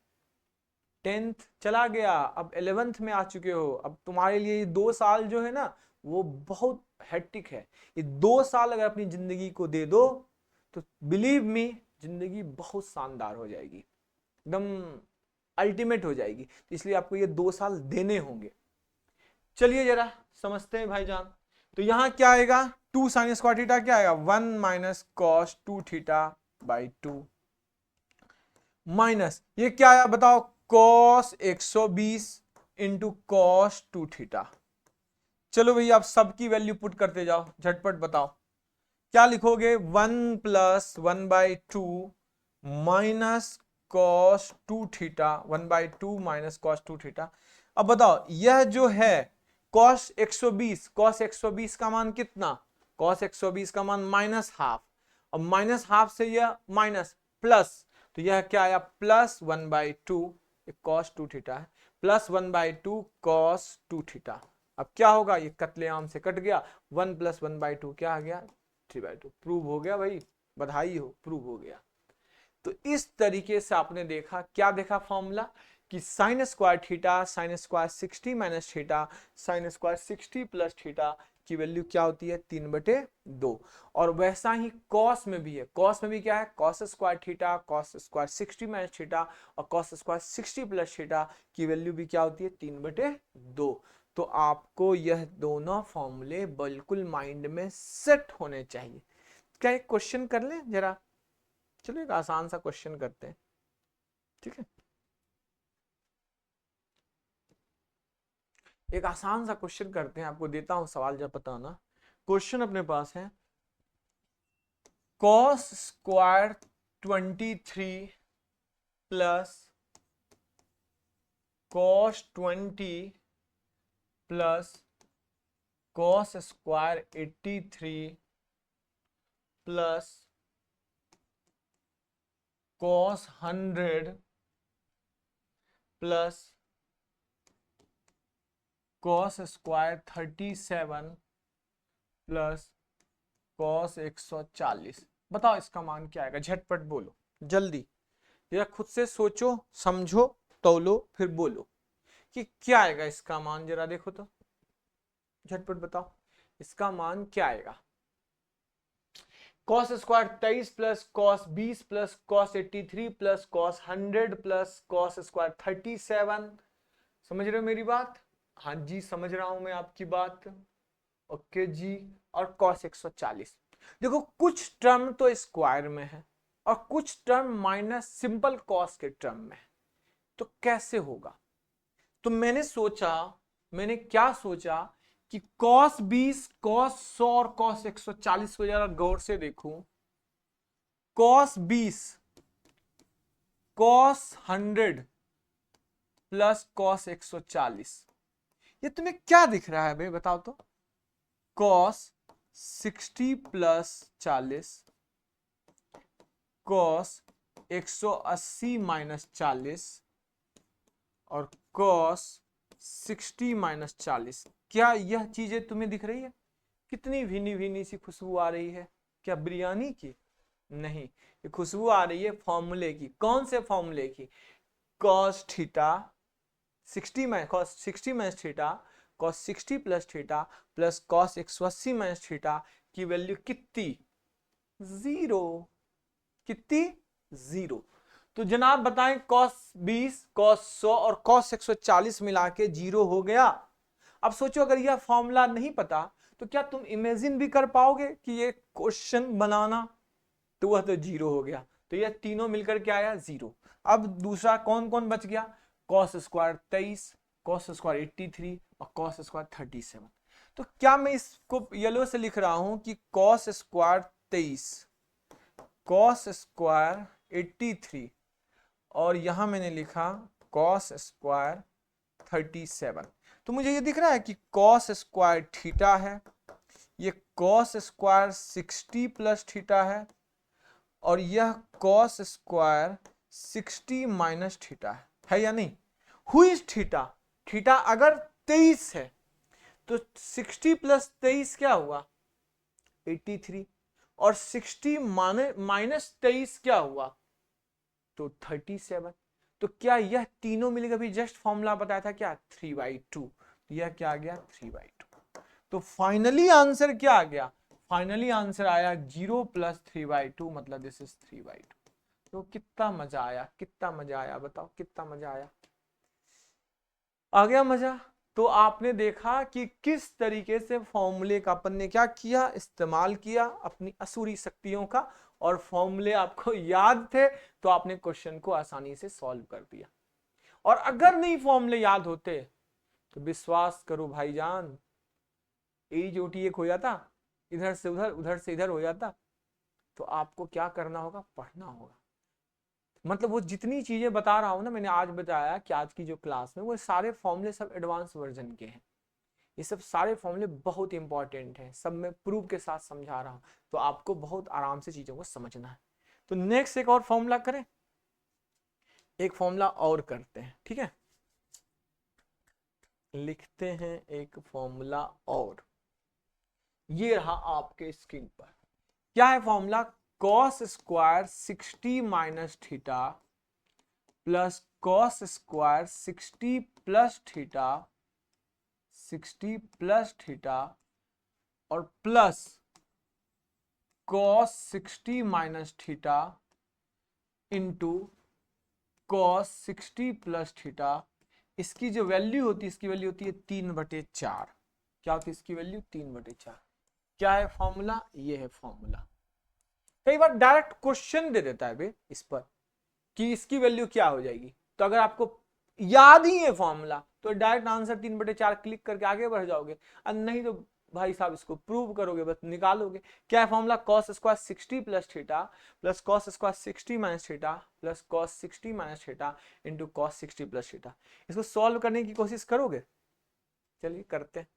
10th चला गया, अब 11th में आ चुके हो, अब तुम्हारे लिए ये 2 साल जो है ना वो बहुत हेक्टिक है, ये 2 साल अगर अपनी जिंदगी को दे दो तो बिलीव मी जिंदगी बहुत शानदार हो जाएगी, एकदम अल्टीमेट हो जाएगी, तो इसलिए आपको ये 2 साल देने होंगे। चलिए जरा समझते हैं भाईजान, तो यहां क्या आएगा 2 साइन स्क्वायर थीटा क्या आएगा 1 minus cos 2 theta by 2 minus ये क्या आया बताओ कॉस 120 इंटू कॉस 2 थीटा। चलो भैया आप सबकी वैल्यू पुट करते जाओ, झटपट बताओ क्या लिखोगे 1 plus 1 by 2 minus cos 2 theta 1 by 2 minus cos 2 theta. अब बताओ यह जो है कॉस 120 का मान कितना, कॉस 120 का मान माइनस हाफ, और माइनस हाफ से यह माइनस प्लस, तो यह क्या आया प्लस 1 बाई 2 कॉस 2 थीटा है, प्लस 1 बाई 2 कॉस 2 थीटा। अब क्या होगा ये कत्लेआम से कट गया, 1 प्लस 1 बाई 2 क्या आ गया 3 बाई 2, प्रूव हो गया भाई, बधाई हो प्रूव हो गया। तो इस तरीके से आपने देखा, क्या देखा फॉर्मूला कि sign square theta sine square 60 minus theta sine square 60 plus theta की वैल्यू क्या होती है 3/2, और वैसा ही कॉस में भी है, कॉस में भी क्या है cos square theta cos square 60 minus theta और कॉस स्क्वायर 60 प्लस थीटा की वैल्यू भी क्या होती है 3/2। तो आपको यह दोनों फॉर्मूले बिल्कुल माइंड में सेट होने चाहिए। क्या एक क्वेश्चन कर लें जरा, चलो एक आसान सा क्वेश्चन करते हैं, ठीक है, एक आसान सा क्वेश्चन करते हैं, आपको देता हूं सवाल जब पता ना। क्वेश्चन अपने पास है cos square 23 plus cos 20 plus cos square 83 plus cos 100 plus cos square 37 plus cos 140। बताओ इसका मान क्या आएगा, झटपट बोलो जल्दी, या खुद से सोचो समझो तौलो फिर बोलो कि क्या आएगा इसका मान, जरा देखो तो झटपट बताओ इसका मान क्या आएगा। Cos square 23 plus cos 20 plus cos 83 plus cos 100 plus cos square 37, समझ रहे हो मेरी बात? हाँ जी समझ रहा हूं मैं आपकी बात, ओके जी। और कॉस 140, देखो कुछ टर्म तो स्क्वायर में है और कुछ टर्म माइनस सिंपल कॉस के टर्म में है, तो कैसे होगा? तो मैंने क्या सोचा कि कॉस 20 कॉस 100 और कॉस 140 को जरा गौर से देखूं, कॉस 20 कॉस 100 प्लस कॉस 140, ये तुम्हें क्या दिख रहा है भाई बताओ तो, कॉस 60 प्लस 40 कॉस 180 माइनस 40 और कॉस 60 माइनस 40, क्या यह चीजें तुम्हें दिख रही है? कितनी भीनी भीनी सी खुशबू आ रही है, क्या बिरयानी की? नहीं, ये खुशबू आ रही है फॉर्मूले की। कौन से फॉर्मूले की? Cos theta 60 minus theta cos 60 plus theta plus cos 180 minus theta की वैल्यू कितनी? 0। कितनी? 0। तो जनाब बताएं कॉस 20 कॉस 100 और कॉस 140 मिला के 0 हो गया। अब सोचो अगर यह फॉर्मूला नहीं पता तो क्या तुम इमेजिन भी कर पाओगे कि ये क्वेश्चन बनाना, तो वह तो जीरो हो गया। तो यह तीनों मिलकर क्या आया, जीरो। अब दूसरा कौन कौन बच गया, कॉस स्क्वायर 23, कॉस स्क्वायर 83 और कॉस स्क्वायर 37। तो क्या मैं इसको येलो से लिख रहा हूं कि कॉस स्क्वायर 23, कॉस स्क्वायर 83 और यहां मैंने लिखा कॉस स्क्वायर 37। तो मुझे ये दिख रहा है कि कॉस स्क्वायर थीटा है, ये कॉस स्क्वायर 60 प्लस थीटा है और यह कॉस स्क्वायर 60 माइनस थीटा है या नहीं। हु इज थीटा, थीटा अगर 23 है तो 60 प्लस 23 क्या हुआ 83 और 60 माइनस 23 क्या हुआ तो 37। तो क्या यह तीनों मिलकर भी जस्ट फॉर्मूला बताया था क्या 3/2, यह क्या आ गया 3/2। तो फाइनली आंसर क्या आ गया, फाइनली आंसर आया 0 प्लस 3/2 मतलब दिस इज 3/2। तो कितना मजा आया, कितना मजा आया, बताओ कितना मजा आया, आ गया मजा। तो आपने देखा कि किस तरीके से फॉर्मूले का अपन ने क्या किया, इस्तेमाल किया अपनी असुरी शक्तियों का, और फॉर्मूले आपको याद थे तो आपने क्वेश्चन को आसानी से सॉल्व कर दिया। और अगर नहीं फॉर्मूले याद होते तो विश्वास करो भाईजान, AJOT एक हो जाता, इधर से उधर उधर से इधर हो जाता। तो आपको क्या करना होगा, पढ़ना होगा। मतलब वो जितनी चीजें बता रहा हूं ना, मैंने आज बताया कि आज की जो क्लास में वो सारे फॉर्मूले सब एडवांस वर्जन के हैं। ये सब सारे फॉर्मूले बहुत इंपॉर्टेंट हैं, सब मैं प्रूफ के साथ समझा रहा हूं, तो आपको बहुत आराम से चीजों को समझना है। तो नेक्स्ट एक और फॉर्मूला करें, एक फॉर्मूला और करते हैं, ठीक है। लिखते हैं एक फॉर्मूला और, ये रहा आपके स्क्रीन पर। क्या है formula, cos square 60 minus theta plus cos square 60 plus theta, 60 plus theta और plus cos 60 minus theta into cos 60 plus theta. इसकी जो वैल्यू होती है, इसकी वैल्यू होती है 3/4। क्या होती है इसकी वैल्यू 3/4। क्या है फॉर्मूला, ये है फॉर्मूला। कई बार डायरेक्ट क्वेश्चन दे देता है बे इस पर कि इसकी वैल्यू क्या हो जाएगी, तो अगर आपको याद ही है फॉर्मूला तो डायरेक्ट आंसर 3/4 क्लिक करके आगे बढ़ जाओगे, और नहीं तो भाई साहब इसको प्रूव करोगे, बस निकालोगे। क्या है formula, cos square 60 plus theta plus cos square 60 minus theta plus cos 60 minus theta into cos 60 plus theta. इसको सॉल्व करने की कोशिश करोगे, चलिए करते हैं।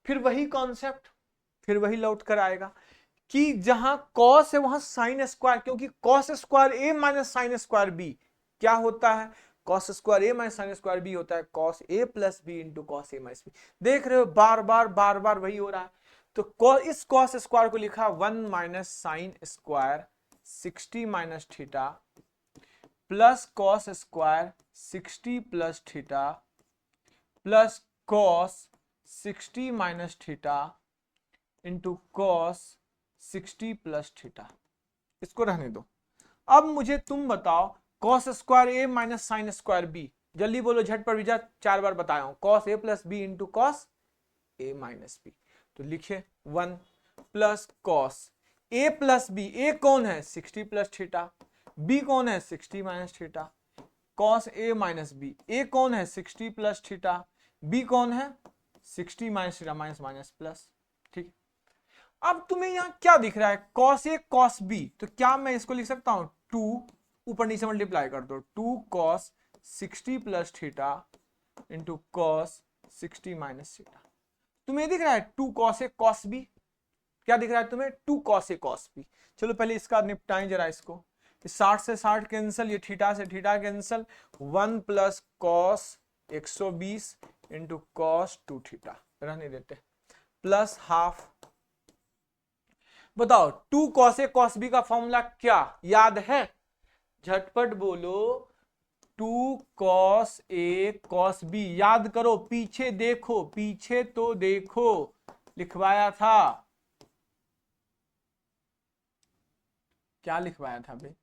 फिर वही कॉन्सेप्ट, फिर वही लौट कर आएगा कि जहां कॉस है वहां साइन स्क्वायर, क्योंकि cos square A minus sine square B क्या होता है, cos square A minus sine square B होता है cos A plus B into cos A minus B. देख रहे हो बार बार वही हो रहा है। तो इस कॉस स्क्वायर को लिखा 1 minus sine square 60 minus theta plus cos square 60 plus theta plus cos 60 minus theta into cos 60 plus theta. इसको रहने दो। अब मुझे तुम बताओ cos square A minus sine square B, जल्दी बोलो झट पर विजा, 4 बार बताया हूं, cos A plus B into cos A minus B. तो लिखिए 1 plus cos A plus B, ए कौन है 60 प्लस थीटा, बी कौन है 60 minus theta, cos A minus B, ए कौन है 60 प्लस थीटा, बी कौन है 60 minus theta minus minus plus. ठीक, अब तुम्हें यहां क्या दिख रहा है कॉस ए कॉस बी, तो क्या मैं इसको लिख सकता हूं 2, ऊपर नीचे मल्टीप्लाई कर दो, 2 cos 60 plus theta into cos 60 minus theta. तुम्हें दिख रहा है 2 कॉस ए कॉस बी, क्या दिख रहा है तुम्हें 2 कॉस ए कॉस बी। चलो पहले इसका निपटाएं जरा इसको, 60 से 60 कैंसिल, ये थीटा से theta cancel, 1 plus cos 120 into cos 2 theta रहने देते, प्लस हाफ। बताओ 2 कॉस ए कॉस बी का फॉर्मूला क्या याद है, झटपट बोलो। 2 कॉस ए कॉस बी याद करो, पीछे देखो, पीछे तो देखो, लिखवाया था, क्या लिखवाया था बे,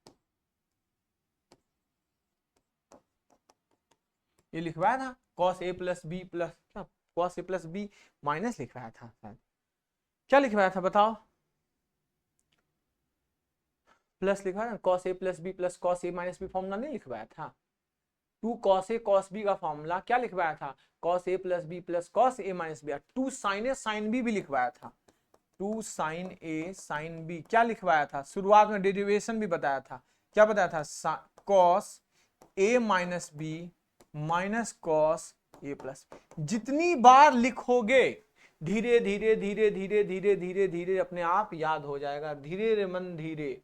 ये लिखवाया था cos A plus B plus cos A plus B minus लिखवाया था शायद, क्या लिखवाया था बताओ, प्लस लिखवाया ना, cos A plus B plus cos A minus B formula नहीं लिखवाया था, two cos A cos B का फॉर्मूला क्या लिखवाया था, cos A plus B plus cos A minus B, two sine A sine B भी लिखवाया था, two sine A sine B क्या लिखवाया था, शुरुआत में डेरिवेशन भी बताया था, क्या बताया था, cos A minus B minus cos A plus, जितनी बार लिखोगे धीरे धीरे धीरे धीरे धीरे धीरे धीरे अपने आप याद हो जाएगा, धीरे रे मन धीरे।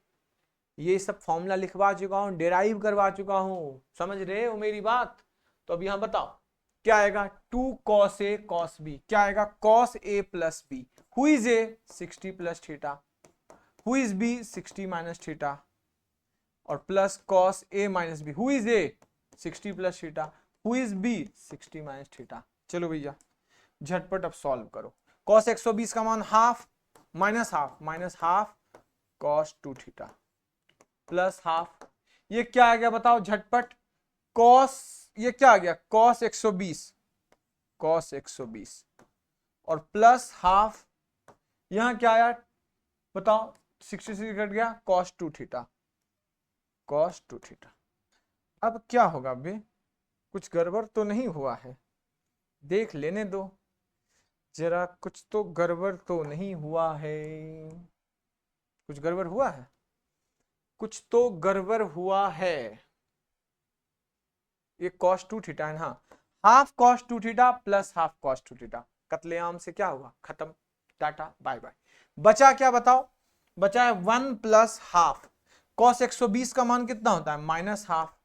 ये सब फॉर्मूला लिखवा चुका हूं, डेराइव करवा चुका हूं, समझ रहे हो मेरी बात। तो अब यहां बताओ क्या आएगा, two cos A cos B, क्या आएगा cos A plus B, who is A 60 plus theta, who is B 60 minus theta, और plus cos A minus B, who is A 60 plus theta, who is B 60 minus theta. चलो भैया झटपट अब सॉल्व करो, कॉस 120 का मान हाफ माइनस हाफ कॉस 2 थीटा प्लस हाफ, ये क्या आ गया बताओ झटपट, कॉस, ये क्या आ गया कॉस 120 और प्लस हाफ, यहां क्या आया बताओ, 66 कट गया कॉस 2 थीटा, अब क्या होगा बे, कुछ गड़बड़ तो नहीं हुआ है, देख लेने दो जरा, कुछ तो गड़बड़ तो नहीं हुआ है, कुछ गड़बड़ हुआ है, कुछ तो गड़बड़ हुआ है, ये cos 2 थीटा है ना, हाफ cos 2 थीटा प्लस हाफ cos 2 थीटा, कत्लेआम से क्या हुआ खत्म, टाटा बाय बाय। बचा क्या बताओ, बचा है 1 प्लस हाफ, cos 120 का मान कितना होता है माइनस हाफ,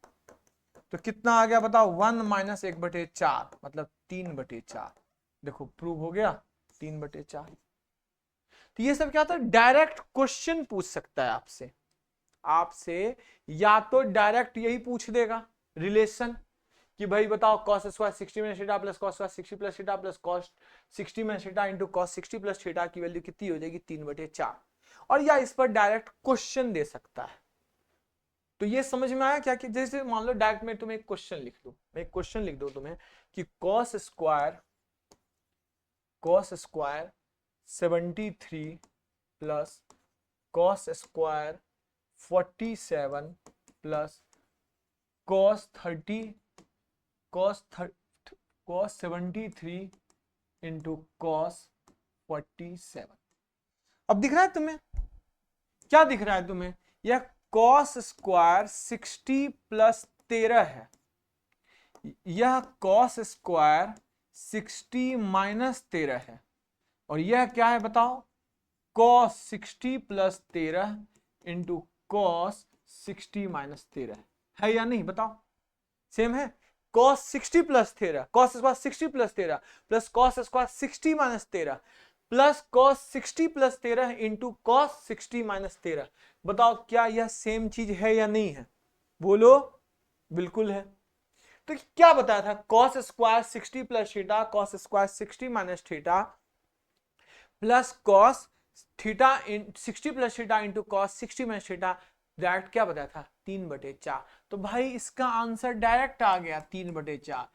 तो कितना आ गया बताओ 1 माइनस 1/4 मतलब 3/4, देखो प्रूव हो गया 3/4। तो ये सब क्या होता है, डायरेक्ट क्वेश्चन पूछ सकता है आपसे या तो डायरेक्ट यही पूछ देगा रिलेशन कि भाई बताओ cos square 60 minus theta plus cos square 60 plus theta plus cos 60 minus theta into cos 60 plus theta की वैल्यू कितनी हो जाएगी 3/4, और या इस पर डायरेक्ट क्वेश्चन दे सकता है। तो ये समझ में आया क्या कि जैसे मान लो डायरेक्ट में तुम्हें एक क्वेश्चन लिख दूं, मैं एक क्वेश्चन लिख दूं तुम्हें कि cos square 73 plus cos square 47 plus cos 73 into cos 47। अब दिख रहा है तुम्हें, क्या दिख रहा है तुम्हें, यह cos स्क्वायर 60 प्लस 13 है, यह cos स्क्वायर 60 माइनस 13 है, और यह क्या है बताओ cos 60 plus 13 into cos 60 minus 13 है या नहीं बताओ, सेम है, cos 60 plus 13 cos square 60 plus 13 plus cos square 60 minus 13 plus cos 60 plus 13 into cos 60 minus 13, बताओ क्या यह सेम चीज है या नहीं है, बोलो बिल्कुल है। तो क्या बताया था, cos square 60 plus theta cos square 60 minus theta plus cos theta 60 plus theta into cos 60 minus theta, direct क्या बताया था 3/4। तो भाई इसका आंसर डायरेक्ट आ गया 3/4।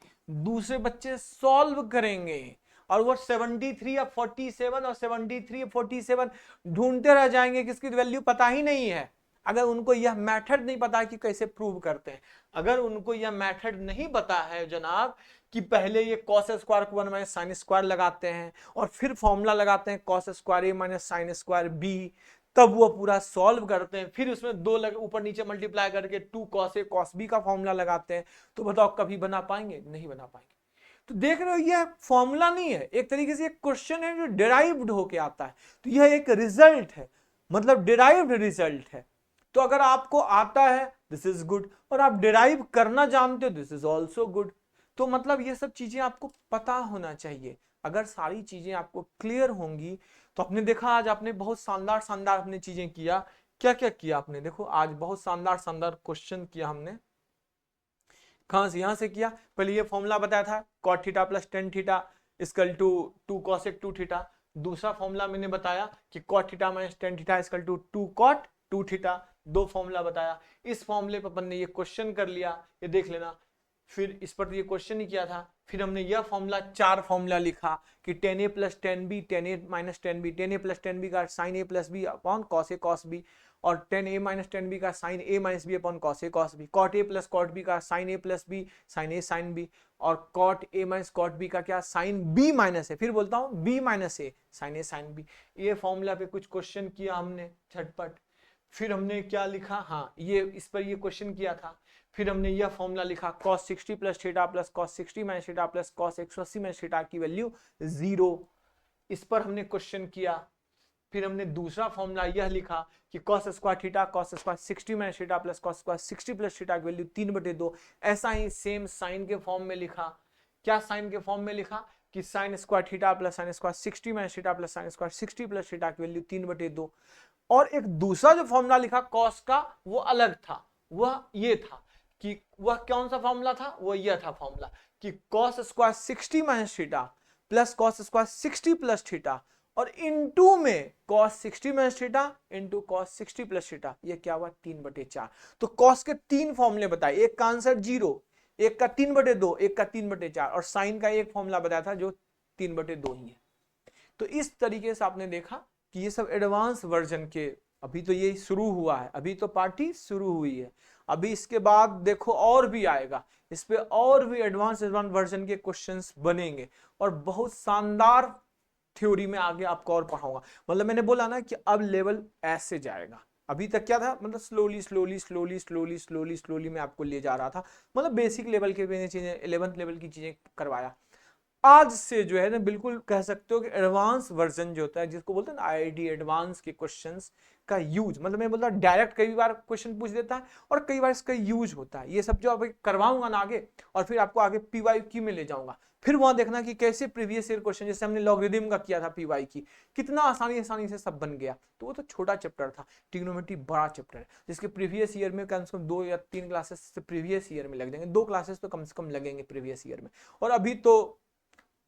दूसरे बच्चे सॉल्व करेंगे और वो 73 या 47 और 73 या 47 ढूंढते रह जाएंगे, किसकी वैल्यू पता ही नहीं है। अगर उनको यह मेथड नहीं पता कि कैसे प्रूव करते हैं, अगर उनको यह मेथड नहीं पता है जनाब कि पहले ये cos स्क्वायर को 1 माइनस साइन स्क्वायर लगाते हैं और फिर फॉर्मूला लगाते हैं cos square a minus sine square b, तब वो पूरा सॉल्व करते हैं, फिर उसमें दो ऊपर नीचे मल्टीप्लाई करके 2 cos a cos b का फॉर्मूला लगाते हैं, तो बताओ कभी बना पाएंगे, नहीं बना पाएंगे। तो देख रहे हो यह फॉर्मूला नहीं है, एक तरीके से एक क्वेश्चन है जो डिराइव्ड होके आता है, तो यह एक रिजल्ट है, मतलब डिराइव्ड रिजल्ट है। तो अगर आपको आता है दिस इज गुड, और आप डिराइव करना जानते हो दिस इज ऑल्सो गुड। तो मतलब ये सब चीजें आपको पता होना चाहिए। अगर सारी चीजें आपको क्लियर होंगी तो आपने देखा आज आपने बहुत शानदार शानदार अपने चीजें किया, क्या क्या किया आपने, देखो आज बहुत शानदार शानदार क्वेश्चन किया हमने। कहां से, यहां से किया। पहले ये फॉर्मूला बताया था cot theta plus tan theta equal to 2 cosec 2 theta. दूसरा फॉर्मूला मैंने बताया कि cot theta minus tan theta equal to 2 cot 2 theta. दो फॉर्मूला बताया। इस फॉर्मूले पर अपन ने ये क्वेश्चन कर लिया, ये देख लेना। फिर इस पर ये क्वेश्चन ही किया था फिर हमने यह फॉर्मूला 4 फॉर्मूला लिखा कि tan a plus tan B, tan a minus tan B, tan a plus tan B का sine a plus B upon cos A cos B, और tan a minus tan B का sine a minus B upon cos A cos B, cot a plus cot b का sine a plus B sine a sine B, और cot a minus cot b का क्या साइन b माइनस है, फिर बोलता हूं b minus a sine a sine b। ये फॉर्मूला पे कुछ क्वेश्चन किया हमने झटपट। फिर हमने क्या लिखा, हाँ ये इस पर ये क्वेश्चन किया था। फिर हमने यह फॉर्मूला लिखा cos 60 plus theta plus cos 60 minus theta plus cos 180 minus theta की वैल्यू 0, इस पर हमने क्वेश्चन किया। फिर हमने दूसरा फॉर्मूला यह लिखा कि cos square theta cos square 60 minus theta plus cos square 60 plus theta की वैल्यू 3/2। ऐसा ही सेम साइन के फॉर्म में लिखा। क्या साइन के फॉर्म में लिखा कि sign square theta plus sine square 60 minus theta plus sine square 60 plus theta की वैल्यू 3/2। और एक दूसरा जो फॉर्मूला लिखा कॉस का वो अलग था, वह ये था कि वह कौन सा फॉर्मूला था, वो यह था फॉर्मूला कि cos square 60 minus theta plus cos square 60 plus theta और इनटू में cos 60 minus theta into cos 60 plus theta, ये क्या हुआ 3/4। तो cos के 3 फॉर्मूले बताए, एक का आंसर 0, एक का 3/2, एक का 3/4, और साइन का एक फॉर्मूला बताया था जो 3/2 ही है। तो इस तरीके से आपने देखा कि ये सब एडवांस वर्जन के, अभी तो ये शुरू हुआ है, अभी तो पार्टी शुरू हुई है, अभी इसके बाद देखो और भी आएगा, इस पे और भी एडवांस वर्जन के क्वेश्चंस बनेंगे और बहुत शानदार थ्योरी में आगे आपको और पढ़ाऊंगा। मतलब मैंने बोला ना कि अब लेवल ऐसे जाएगा, अभी तक क्या था मतलब slowly slowly slowly slowly slowly slowly मैं आपको ले जा रहा था, मतलब बेसिक लेवल के चीजें 11th लेवल की चीजें करवाया। आज से जो है ना बिल्कुल कह सकते हो कि एडवांस वर्जन जो होता है जिसको बोलते हैं ना आईआईटी एडवांस के क्वेश्चंस का यूज, मतलब मैं बोलता हूँ डायरेक्ट कई बार क्वेश्चन पूछ देता है और कई बार इसका यूज होता है। ये सब जो आप करवाऊंगा ना आगे, और फिर आपको आगे पीवाईक्यू में ले जाऊंगा, फिर वहां देखना कि कैसे प्रीवियस ईयर क्वेश्चन, जैसे हमने लॉगरिथम का किया था पीवाईक्यू, कितना आसानी से सब बन गया। तो वो तो छोटा चैप्टर था, ट्रिग्नोमेट्री बड़ा चैप्टर है जिसके प्रीवियस ईयर में कम से कम 2 या 3 क्लासेस प्रीवियस ईयर में लग जाएंगे, 2 क्लासेस तो कम से कम लगेंगे प्रीवियस ईयर में। और अभी तो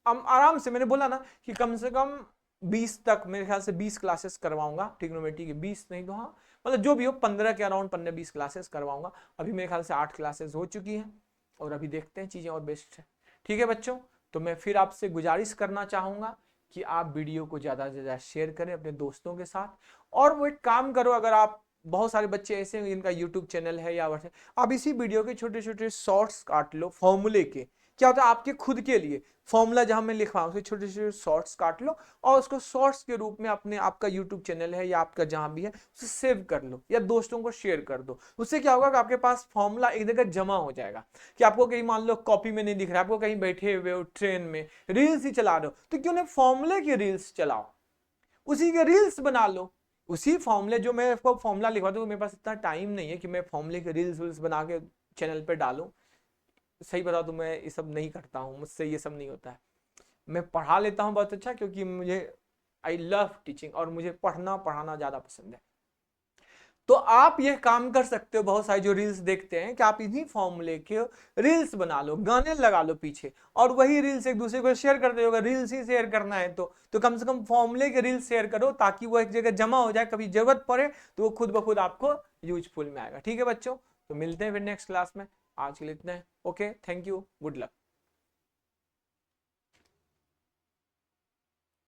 हम आराम से, मैंने बोला ना कि कम से कम 20 तक, मेरे ख्याल से 20 क्लासेस करवाऊंगा ट्रिग्नोमेट्री की, 20 नहीं तो हाँ मतलब जो भी हो 15 के अराउंड 15-20 क्लासेस करवाऊंगा। अभी मेरे ख्याल से 8 क्लासेस हो चुकी हैं और अभी देखते हैं चीजें और बेस्ट है। ठीक है बच्चों, तो मैं फिर आपसे गुजारिश करना चाहूंगा कि आप वीडियो को ज्यादा से ज्यादा शेयर करें अपने दोस्तों के साथ। और वो एक काम करो, अगर आप बहुत सारे बच्चे ऐसे हैं जिनका यूट्यूब चैनल है या आप इसी वीडियो के छोटे छोटे शॉर्ट्स काट लो फॉर्मूले के, क्या होता है आपके खुद के लिए फॉर्मूला जहां मैं लिखवा उसके छोटे छोटे शॉर्ट्स काट लो और उसको शॉर्ट्स के रूप में अपने, आपका यूट्यूब चैनल है या आपका जहां भी है उसे सेव कर लो या दोस्तों को शेयर कर दो। उससे क्या होगा कि आपके पास फॉर्मूला एक जगह जमा हो जाएगा, कि आपको कहीं मान लो कॉपी में नहीं दिख रहा है, आपको कहीं बैठे हुए हो ट्रेन में रील्स ही चला रहे हो, तो क्यों नहीं फॉर्मूले के रील्स चलाओ, उसी के रील्स बना लो, उसी फॉर्मूले जो मैं आपको फॉर्मूला लिखवा दूं, मेरे पास इतना टाइम नहीं है कि मैं फॉर्मूले के रील्स बना के चैनल पे डालूं। सही बताओ तो मैं ये सब नहीं करता हूँ, मुझसे ये सब नहीं होता है। मैं पढ़ा लेता हूँ बहुत अच्छा, क्योंकि मुझे आई लव टीचिंग और मुझे पढ़ना पढ़ाना ज्यादा पसंद है। तो आप ये काम कर सकते हो, बहुत सारे जो रील्स देखते हैं कि आप इन्हीं फॉर्मूले के रील्स बना लो, गाने लगा लो पीछे और वही रील्स एक दूसरे को शेयर करते हो। रील्स ही शेयर करना है तो कम से कम फॉर्मूले के रील्स शेयर करो, ताकि वो एक जगह जमा हो जाए, कभी जरूरत पड़े तो वो खुद ब खुद आपको यूजफुल में आएगा। ठीक है बच्चों, तो मिलते हैं फिर नेक्स्ट क्लास में, आज के लिए इतना है। Okay, thank you, good luck.